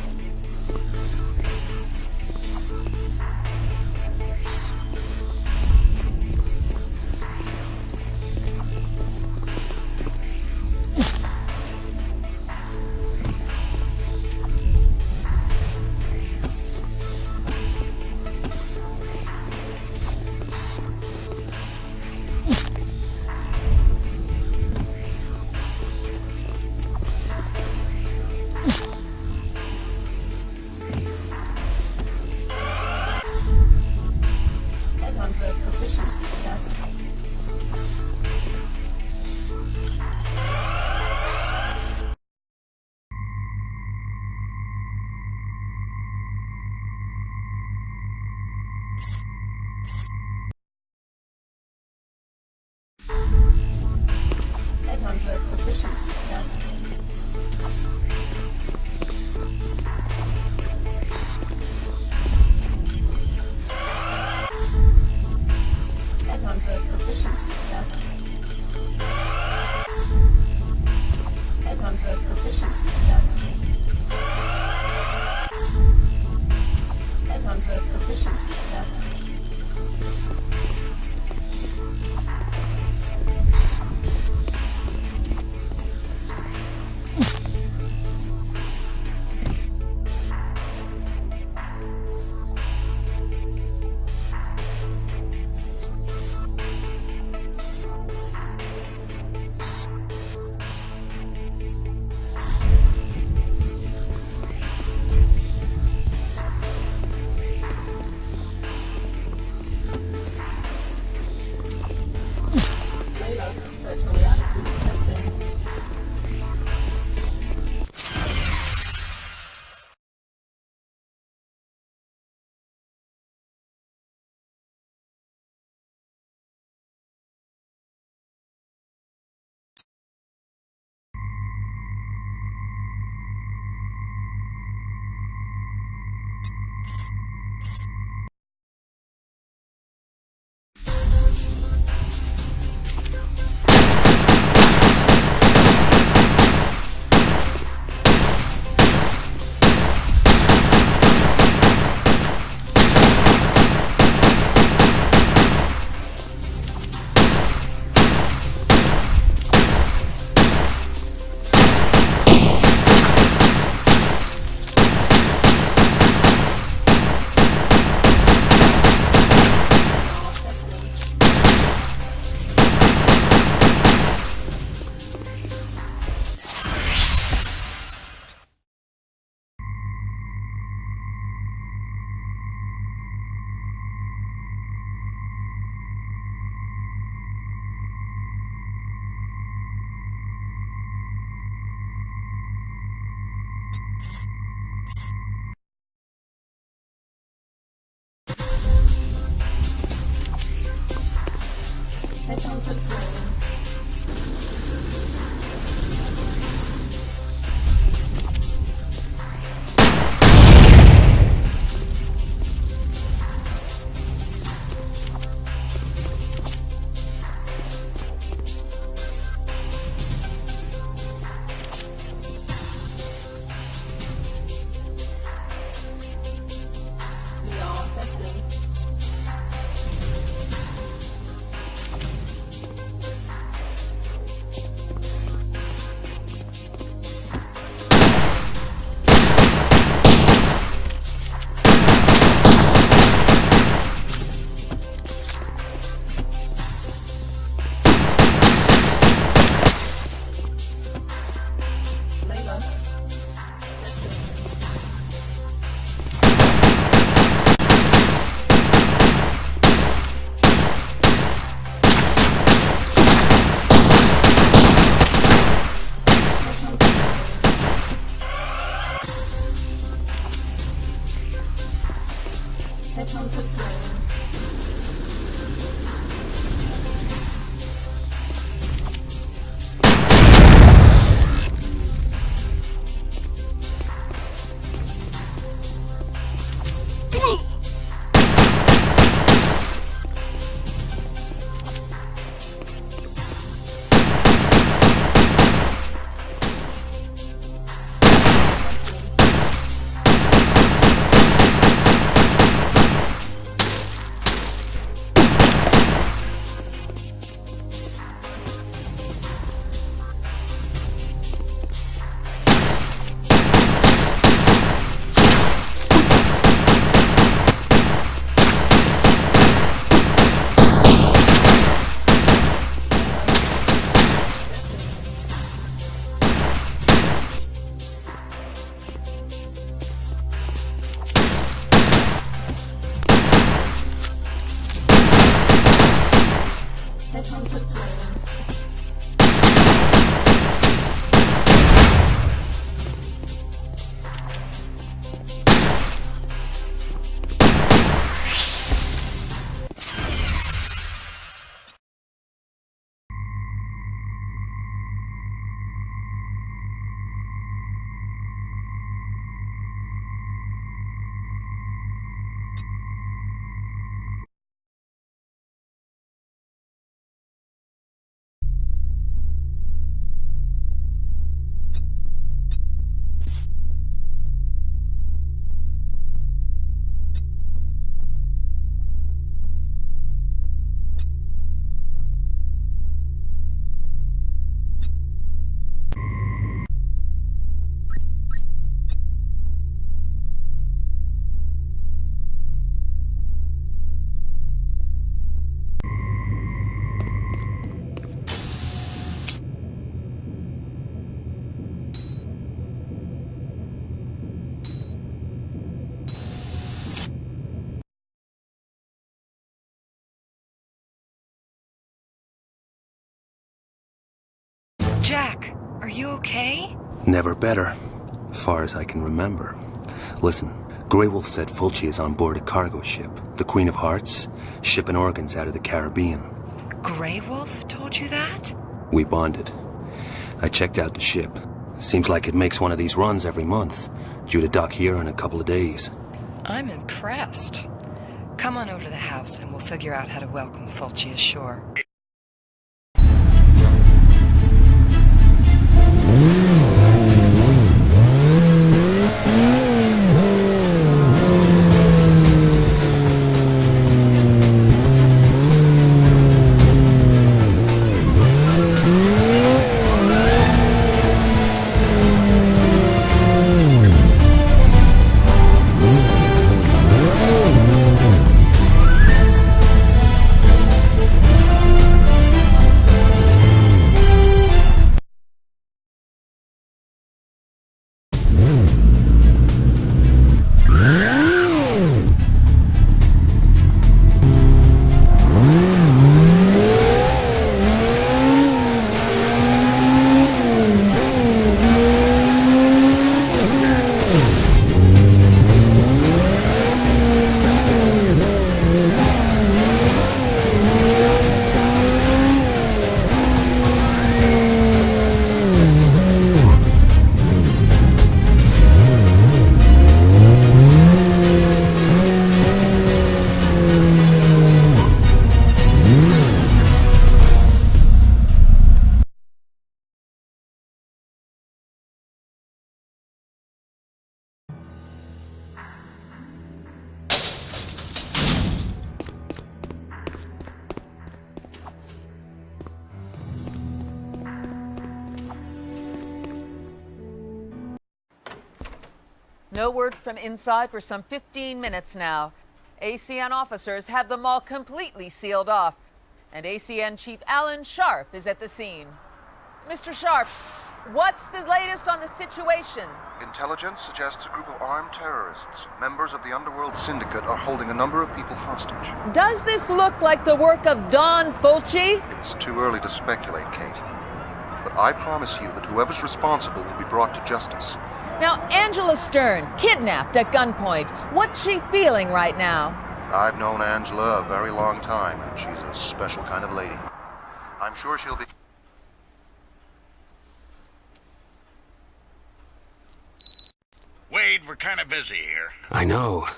HeadHunter proficiency test. HeadHunter proficiency test. HeadHunter proficiency test. HeadHunter proficiency test. HeadHunter proficiency test. Virtual reality testing. HeadHunter training. VR testing. HeadHunter time. Jack, are you okay? Never better, far as I can remember. Listen, Grey Wolf said Fulci is on board a cargo ship, the Queen of Hearts, shipping organs out of the Caribbean. Grey Wolf told you that? We bonded. I checked out the ship. Seems like it makes one of these runs every month, due to dock here in a couple of days. I'm impressed. Come on over to the house and we'll figure out how to welcome Fulci ashore. No word from inside for some 15 minutes now. ACN officers have the mall completely sealed off, and ACN Chief Alan Sharp is at the scene. Mr. Sharp, what's the latest on the situation? Intelligence suggests a group of armed terrorists, members of the underworld syndicate, are holding a number of people hostage. Does this look like the work of Don Fulci? It's too early to speculate, Kate. But I promise you that whoever's responsible will be brought to justice. Now, Angela Stern, kidnapped at gunpoint. What's she feeling right now? I've known Angela a very long time, and she's a special kind of lady. I'm sure she'll be... Wade, we're kind of busy here. I know.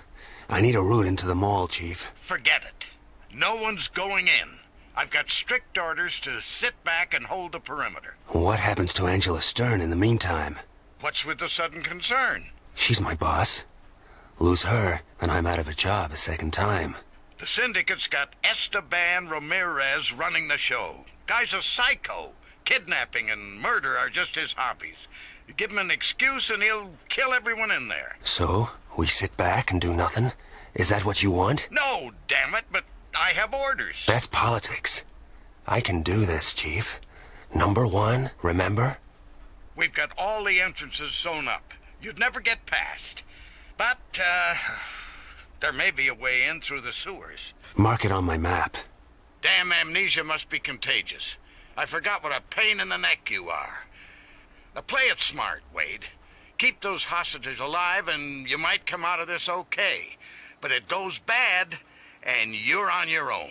I need a route into the mall, Chief. Forget it. No one's going in. I've got strict orders to sit back and hold the perimeter. What happens to Angela Stern in the meantime? What's with the sudden concern? She's my boss. Lose her, and I'm out of a job a second time. The syndicate's got Esteban Ramirez running the show. Guy's a psycho. Kidnapping and murder are just his hobbies. You give him an excuse and he'll kill everyone in there. So, we sit back and do nothing? Is that what you want? No, damn it, but I have orders. That's politics. I can do this, Chief. Number one, remember? We've got all the entrances sewn up. You'd never get past. But, there may be a way in through the sewers. Mark it on my map. Damn amnesia must be contagious. I forgot what a pain in the neck you are. Now play it smart, Wade. Keep those hostages alive and you might come out of this okay. But it goes bad and you're on your own.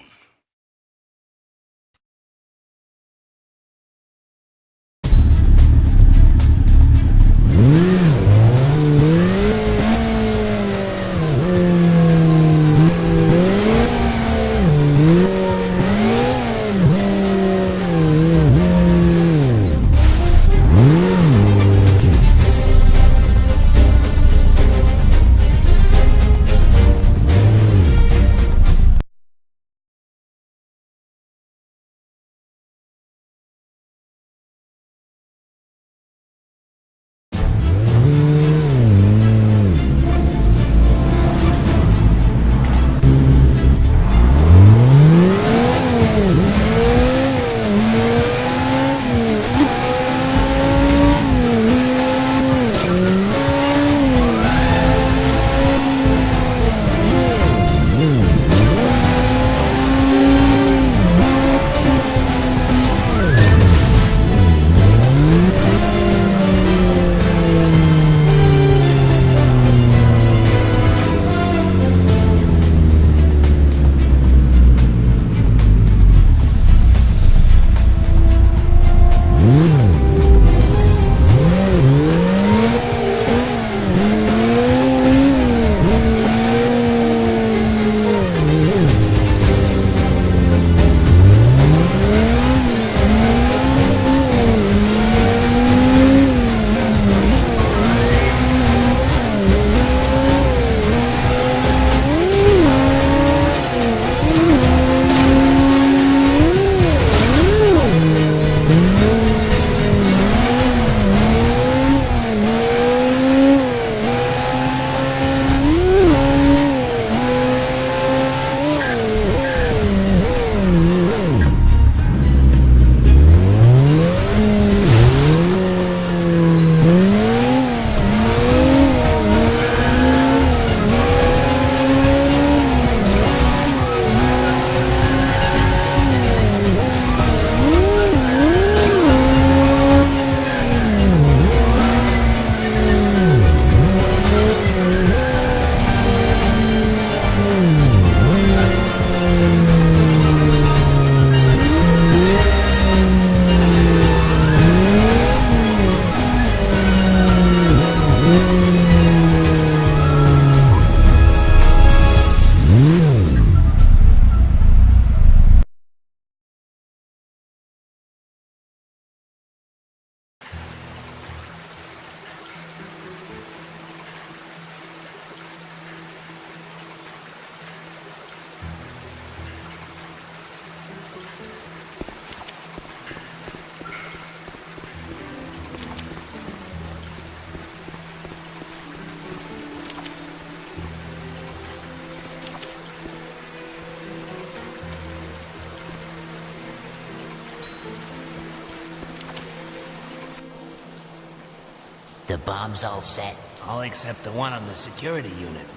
The bomb's all set? All except the one on the security unit.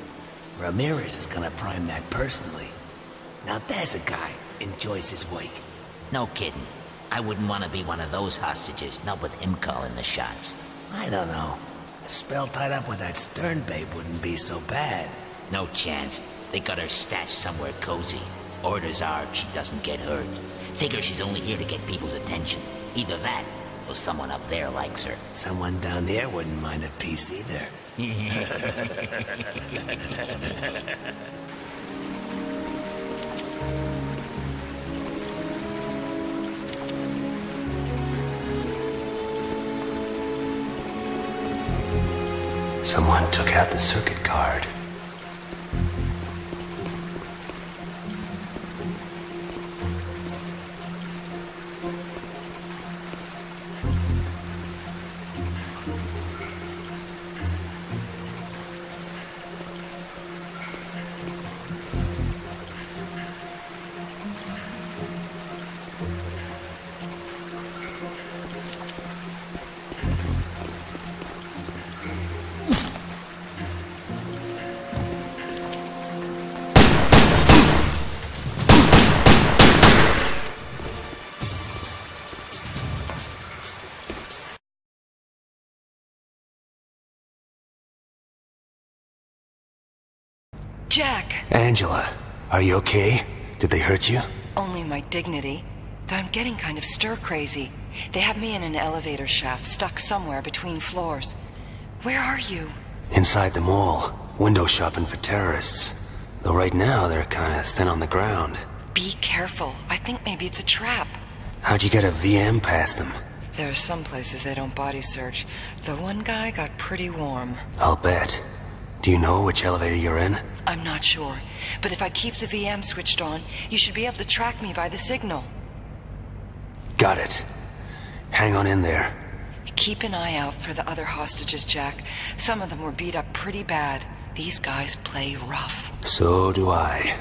Ramirez is gonna prime that personally. Now there's a guy enjoys his work. No kidding. I wouldn't want to be one of those hostages, not with him calling the shots. I don't know. A spell tied up with that Stern babe wouldn't be so bad. No chance. They got her stashed somewhere cozy. Orders are she doesn't get hurt. Figure she's only here to get people's attention. Either that, or someone up there likes her. Someone down there wouldn't mind a piece either. Someone took out the circuit card. Jack! Angela, are you okay? Did they hurt you? Only my dignity. Though I'm getting kind of stir-crazy. They have me in an elevator shaft, stuck somewhere between floors. Where are you? Inside the mall, window shopping for terrorists. Though right now, they're kinda thin on the ground. Be careful. I think maybe it's a trap. How'd you get a VM past them? There are some places they don't body search. The one guy got pretty warm. I'll bet. Do you know which elevator you're in? I'm not sure. But if I keep the VM switched on, you should be able to track me by the signal. Got it. Hang on in there. Keep an eye out for the other hostages, Jack. Some of them were beat up pretty bad. These guys play rough. So do I.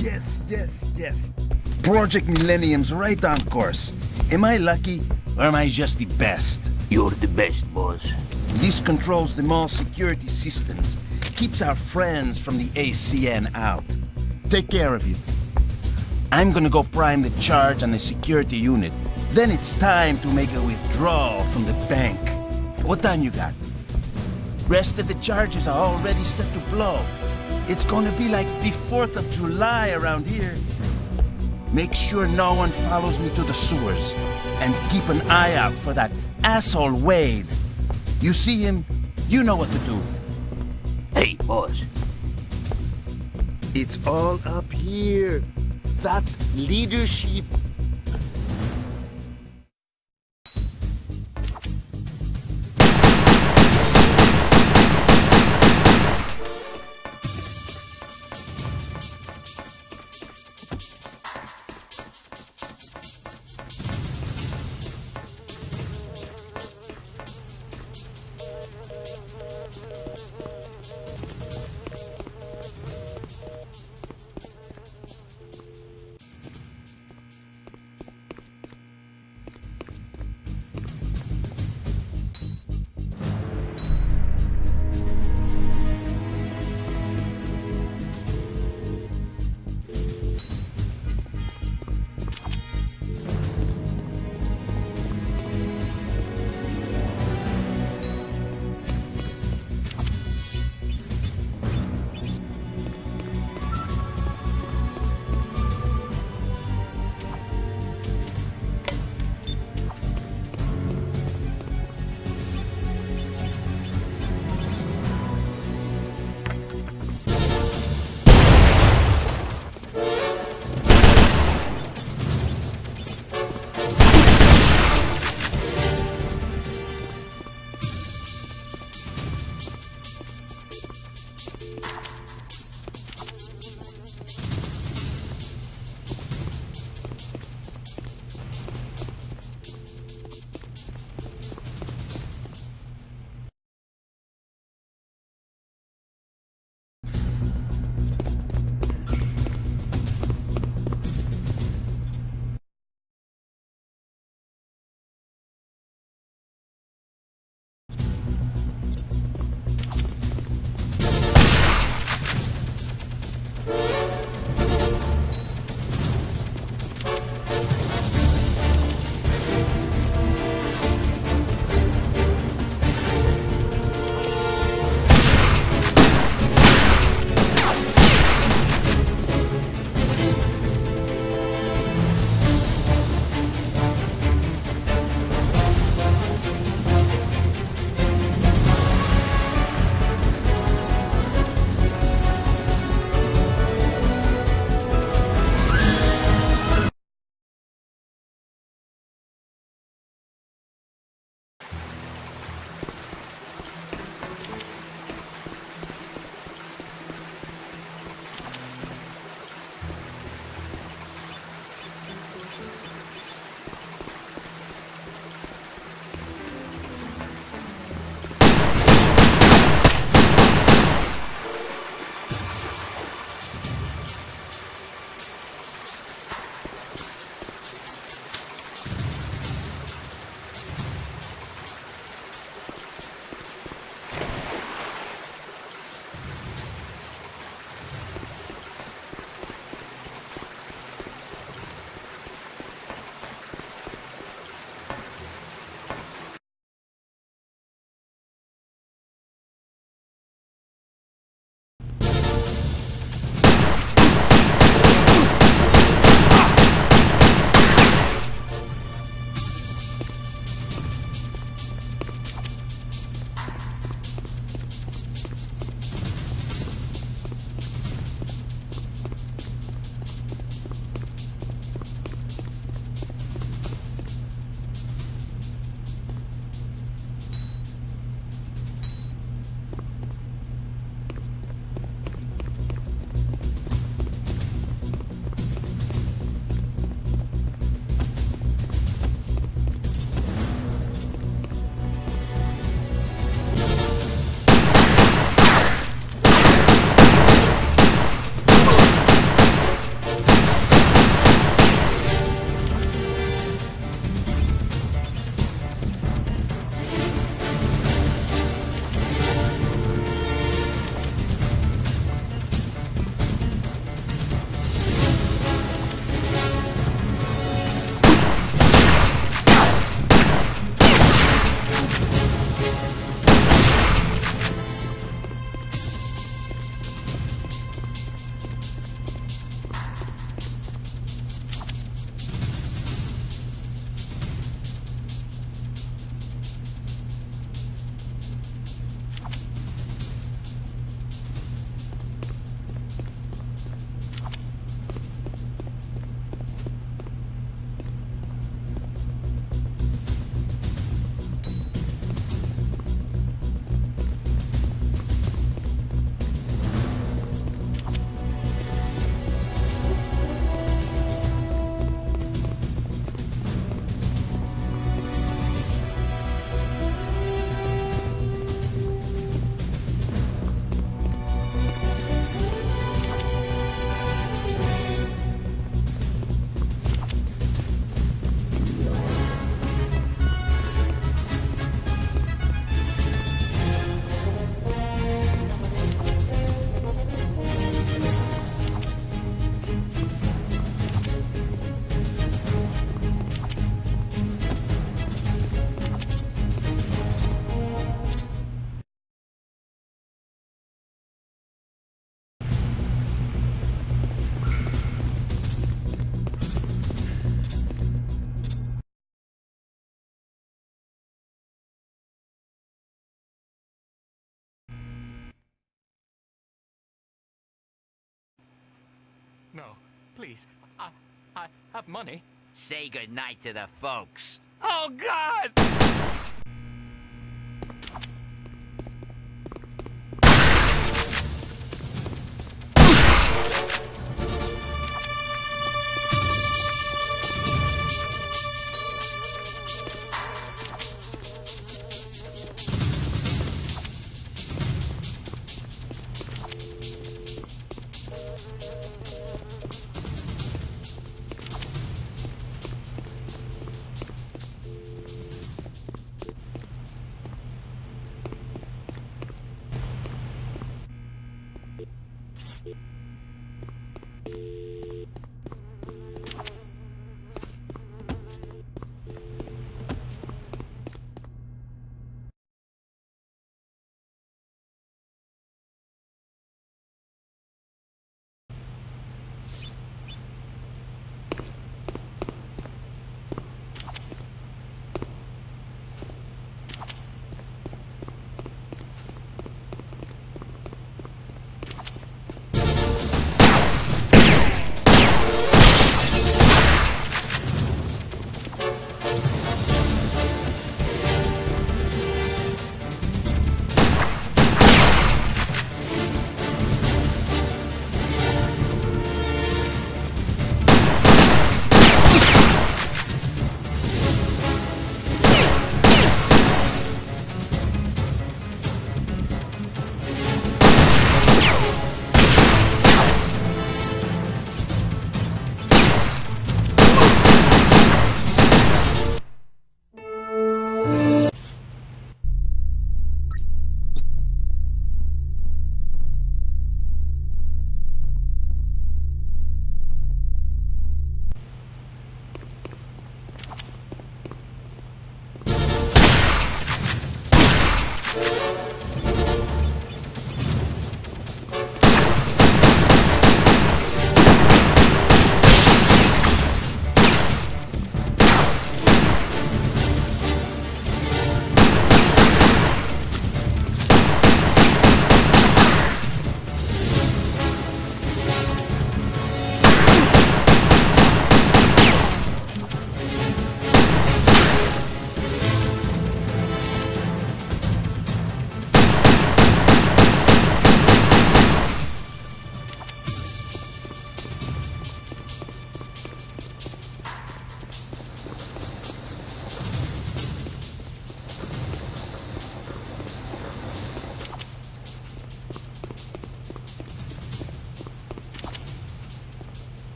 Yes. Project Millennium's right on course. Am I lucky, or am I just the best? You're the best, boss. This controls the mall security systems. Keeps our friends from the ACN out. Take care of it. I'm gonna go prime the charge on the security unit. Then it's time to make a withdrawal from the bank. What time you got? Rest of the charges are already set to blow. It's gonna be like the 4th of July around here. Make sure no one follows me to the sewers. And keep an eye out for that asshole Wade. You see him, you know what to do. Hey, boss. It's all up here. That's leadership. please. I have money. Say goodnight to the folks. Oh, God!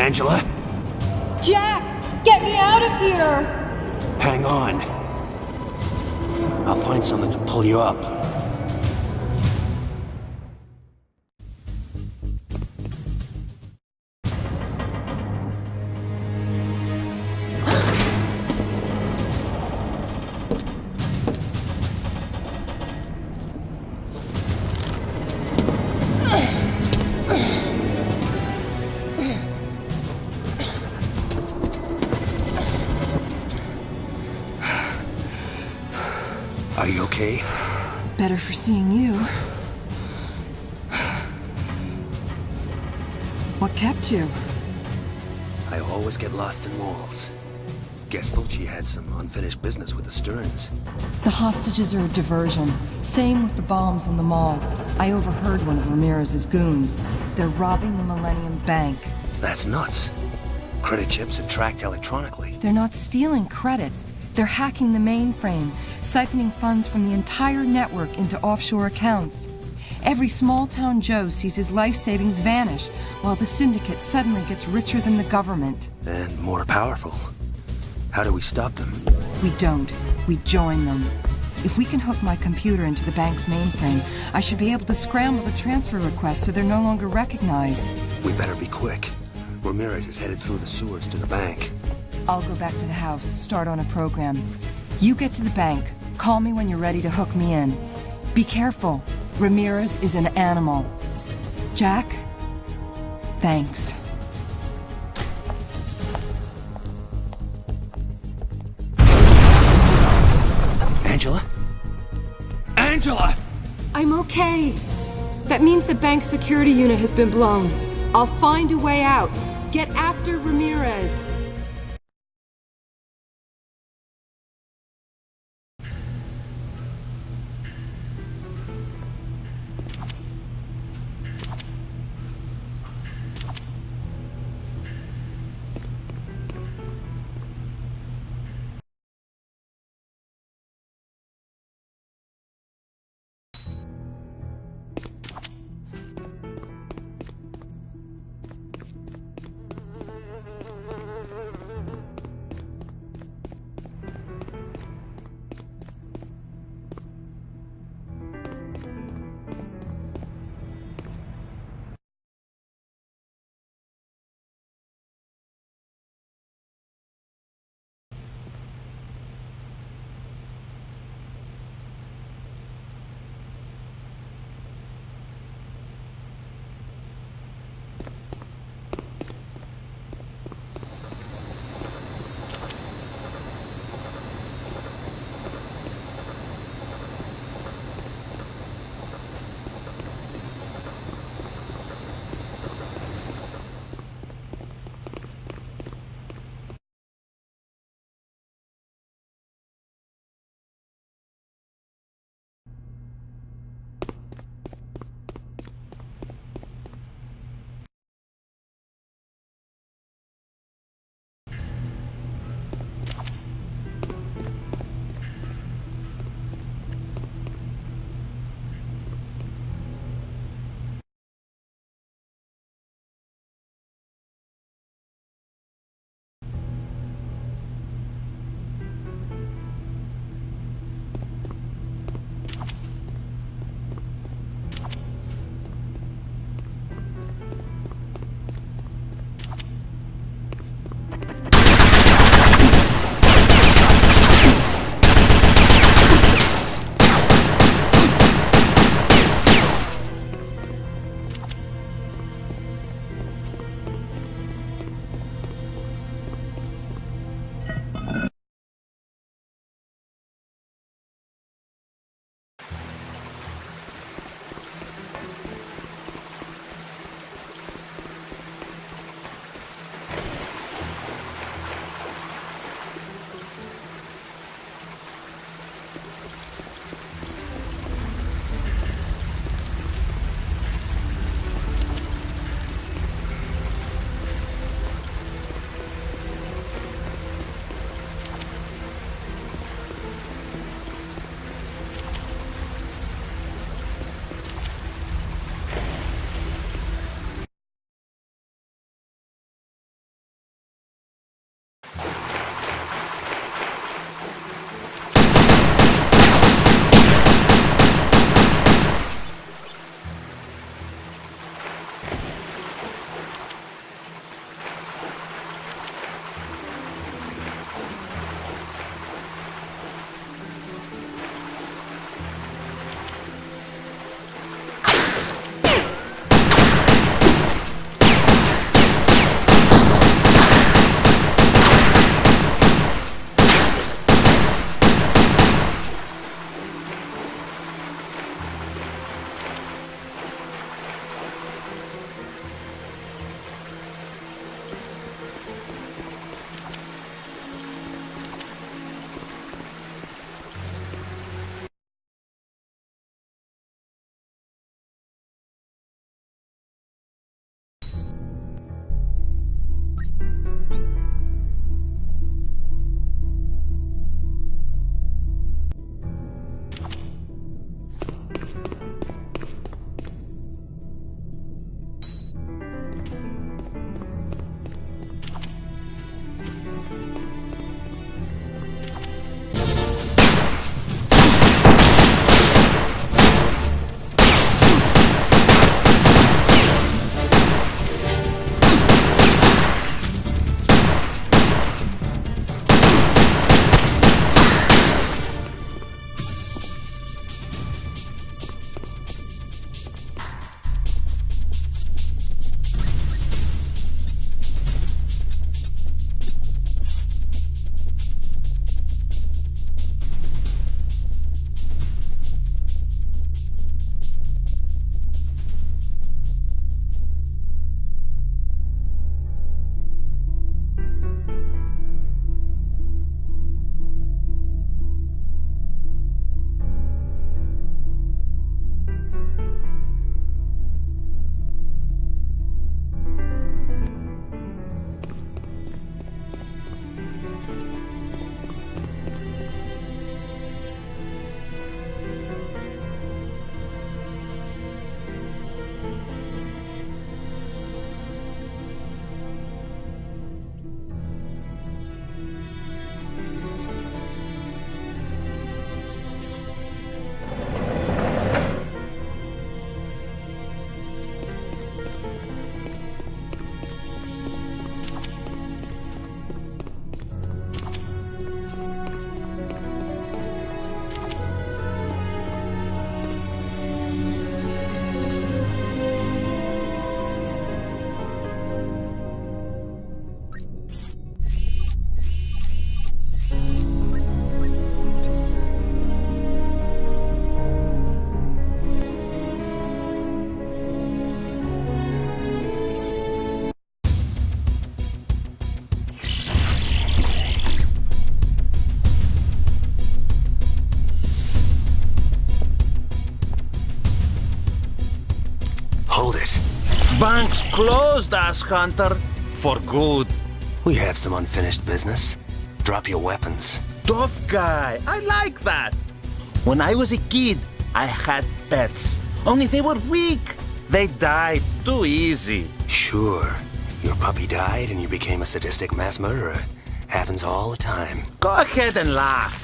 Angela? Jack! Get me out of here! Hang on. I'll find something to pull you up. Are you okay? Better for seeing you. What kept you? I always get lost in walls. Guess Fulci had some unfinished business with the Stearns. The hostages are a diversion. Same with the bombs in the mall. I overheard one of Ramirez's goons. They're robbing the Millennium Bank. That's nuts. Credit chips are tracked electronically. They're not stealing credits. They're hacking the mainframe, siphoning funds from the entire network into offshore accounts. Every small-town Joe sees his life savings vanish, while the syndicate suddenly gets richer than the government. And more powerful. How do we stop them? We don't. We join them. If we can hook my computer into the bank's mainframe, I should be able to scramble the transfer requests so they're no longer recognized. We better be quick. Ramirez is headed through the sewers to the bank. I'll go back to the house, start on a program. You get to the bank. Call me when you're ready to hook me in. Be careful. Ramirez is an animal. Jack? Thanks. Angela? Angela! I'm okay. That means the bank's security unit has been blown. I'll find a way out. Get after Ramirez. Hold it. Bank's closed, Ass Hunter. For good. We have some unfinished business. Drop your weapons. Tough guy. I like that. When I was a kid, I had pets. Only they were weak. They died too easy. Sure. Your puppy died and you became a sadistic mass murderer. Happens all the time. Go ahead and laugh.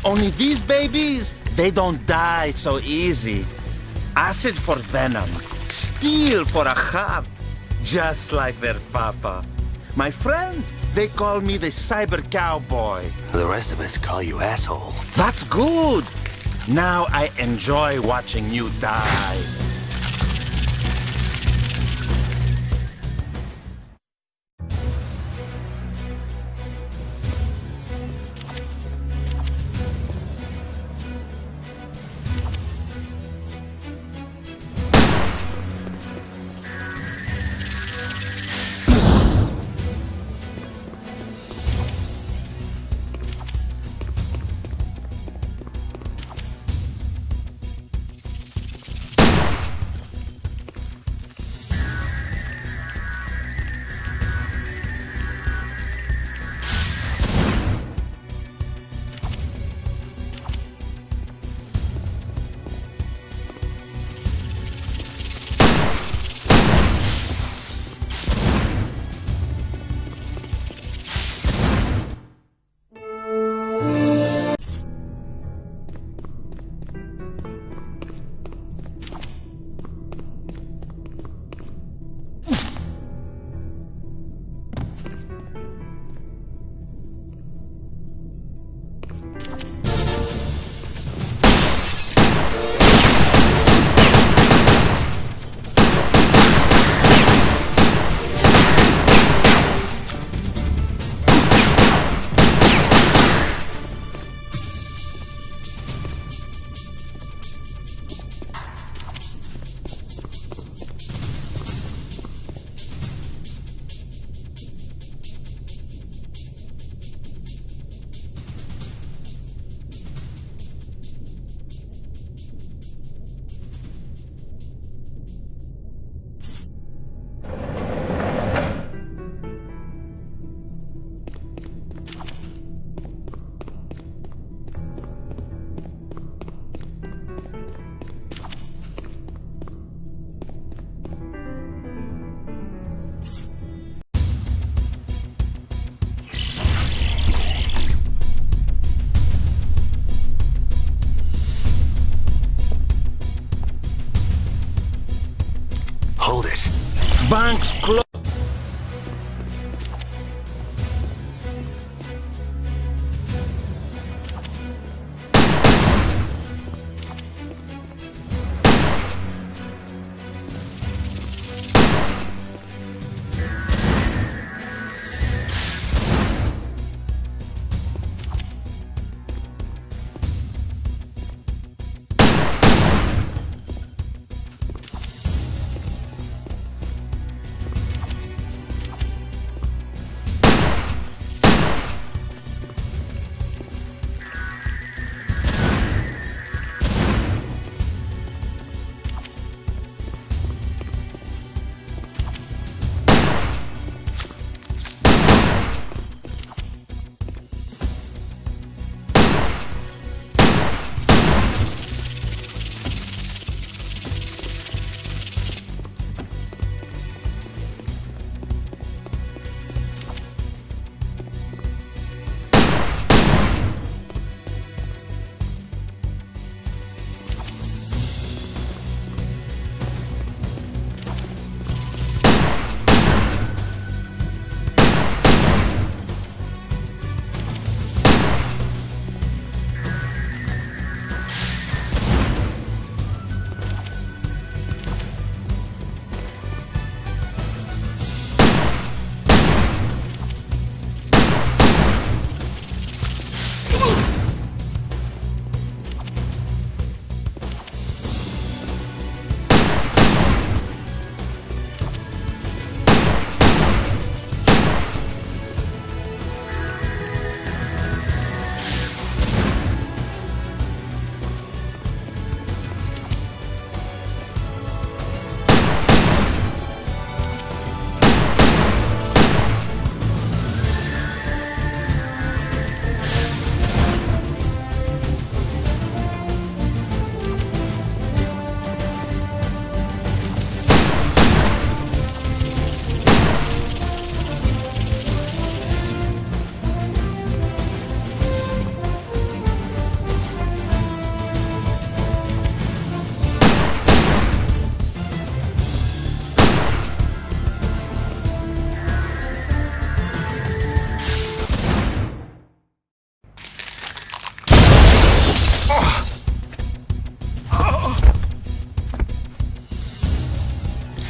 Only these babies, they don't die so easy. Acid for venom. Steel for a hub. Just like their papa. My friends, they call me the cyber cowboy. The rest of us call you asshole. That's good. Now I enjoy watching you die. Thanks. Banks closed.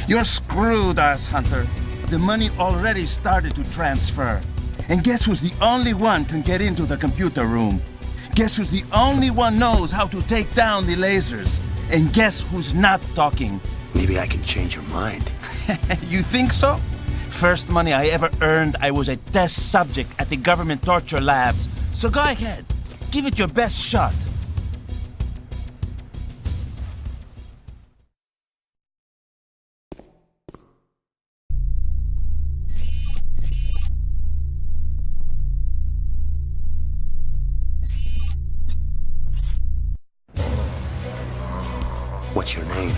You're screwed, ass hunter. The money already started to transfer. And guess who's the only one can get into the computer room? Guess who's the only one knows how to take down the lasers? And guess who's not talking? Maybe I can change your mind. You think so? First money I ever earned, I was a test subject at the government torture labs. So go ahead, give it your best shot. What's your name?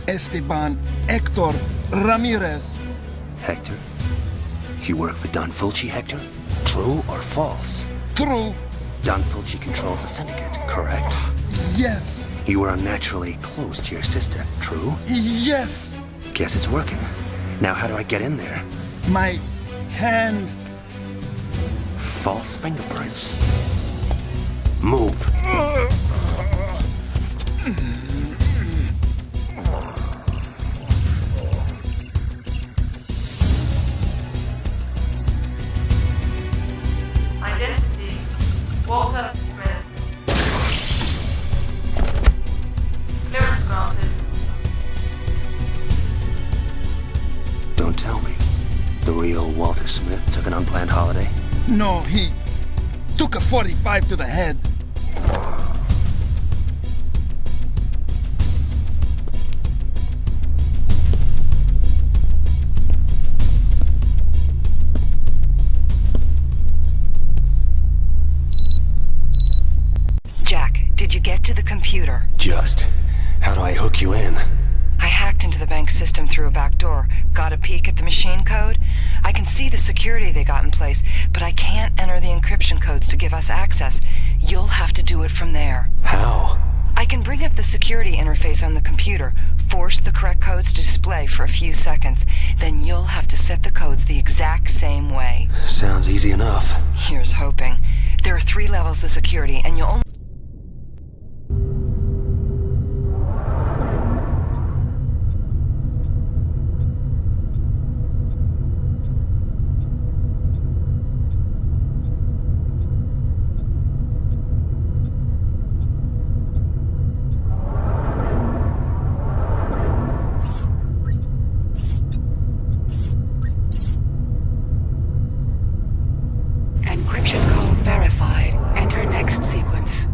Esteban Hector Ramirez. Hector? You work for Don Fulci, Hector? True or false? True. Don Fulci controls the syndicate, correct? Yes. You were unnaturally close to your sister, true? Yes. Guess it's working. Now how do I get in there? My hand. False fingerprints. Move. Identity, Walter Smith. Clearance granted. Don't tell me. The real Walter Smith took an unplanned holiday? No, he took a 45 to the head. Did you get to the computer? Just. How do I hook you in? I hacked into the bank system through a back door, got a peek at the machine code. I can see the security they got in place, but I can't enter the encryption codes to give us access. You'll have to do it from there. How? I can bring up the security interface on the computer, Force the correct codes to display for a few seconds. Then you'll have to set the codes the exact same way. Sounds easy enough. Here's hoping. There are 3 levels of security, and you'll only... Encryption code verified. Enter next sequence.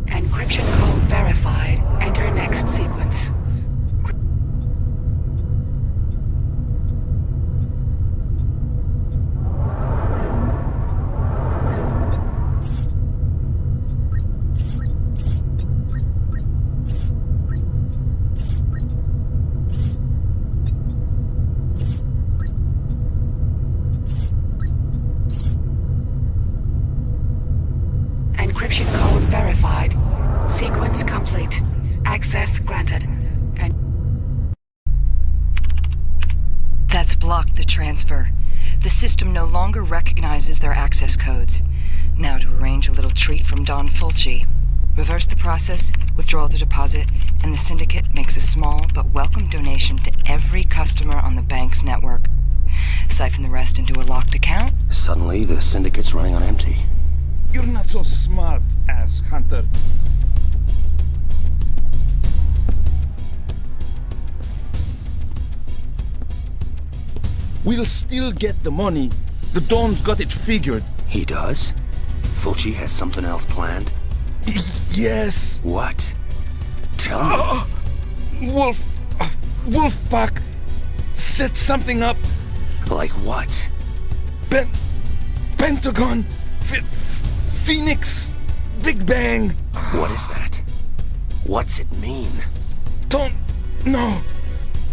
Encryption code verified. Enter next sequence. Encryption code verified. Sequence complete. Access granted. That's blocked the transfer. The system no longer recognizes their access codes. Now to arrange a little treat from Don Fulci. Reverse the process, withdraw the deposit, and the syndicate makes a small but welcome donation to every customer on the bank's network. Siphon the rest into a locked account. Suddenly, the syndicate's running on empty. You're not so smart, ass hunter. We'll still get the money. The Don's got it figured. He does? Fulci has something else planned? Yes. What? Tell me. Wolfpack set something up. Like what? Pentagon, Phoenix, Big Bang. What is that? What's it mean? Don't know.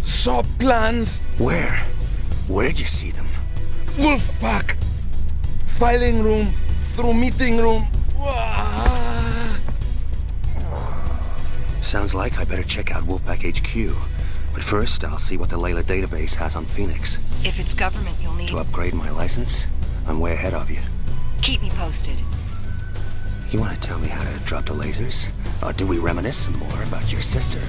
Saw plans. Where? Where'd you see them? Wolfpack. Filing room, through meeting room. Sounds like I better check out Wolfpack HQ. But first, I'll see what the Layla database has on Phoenix. If it's government, you'll need... To upgrade my license, I'm way ahead of you. Keep me posted. You want to tell me how to drop the lasers? Or do we reminisce some more about your sister?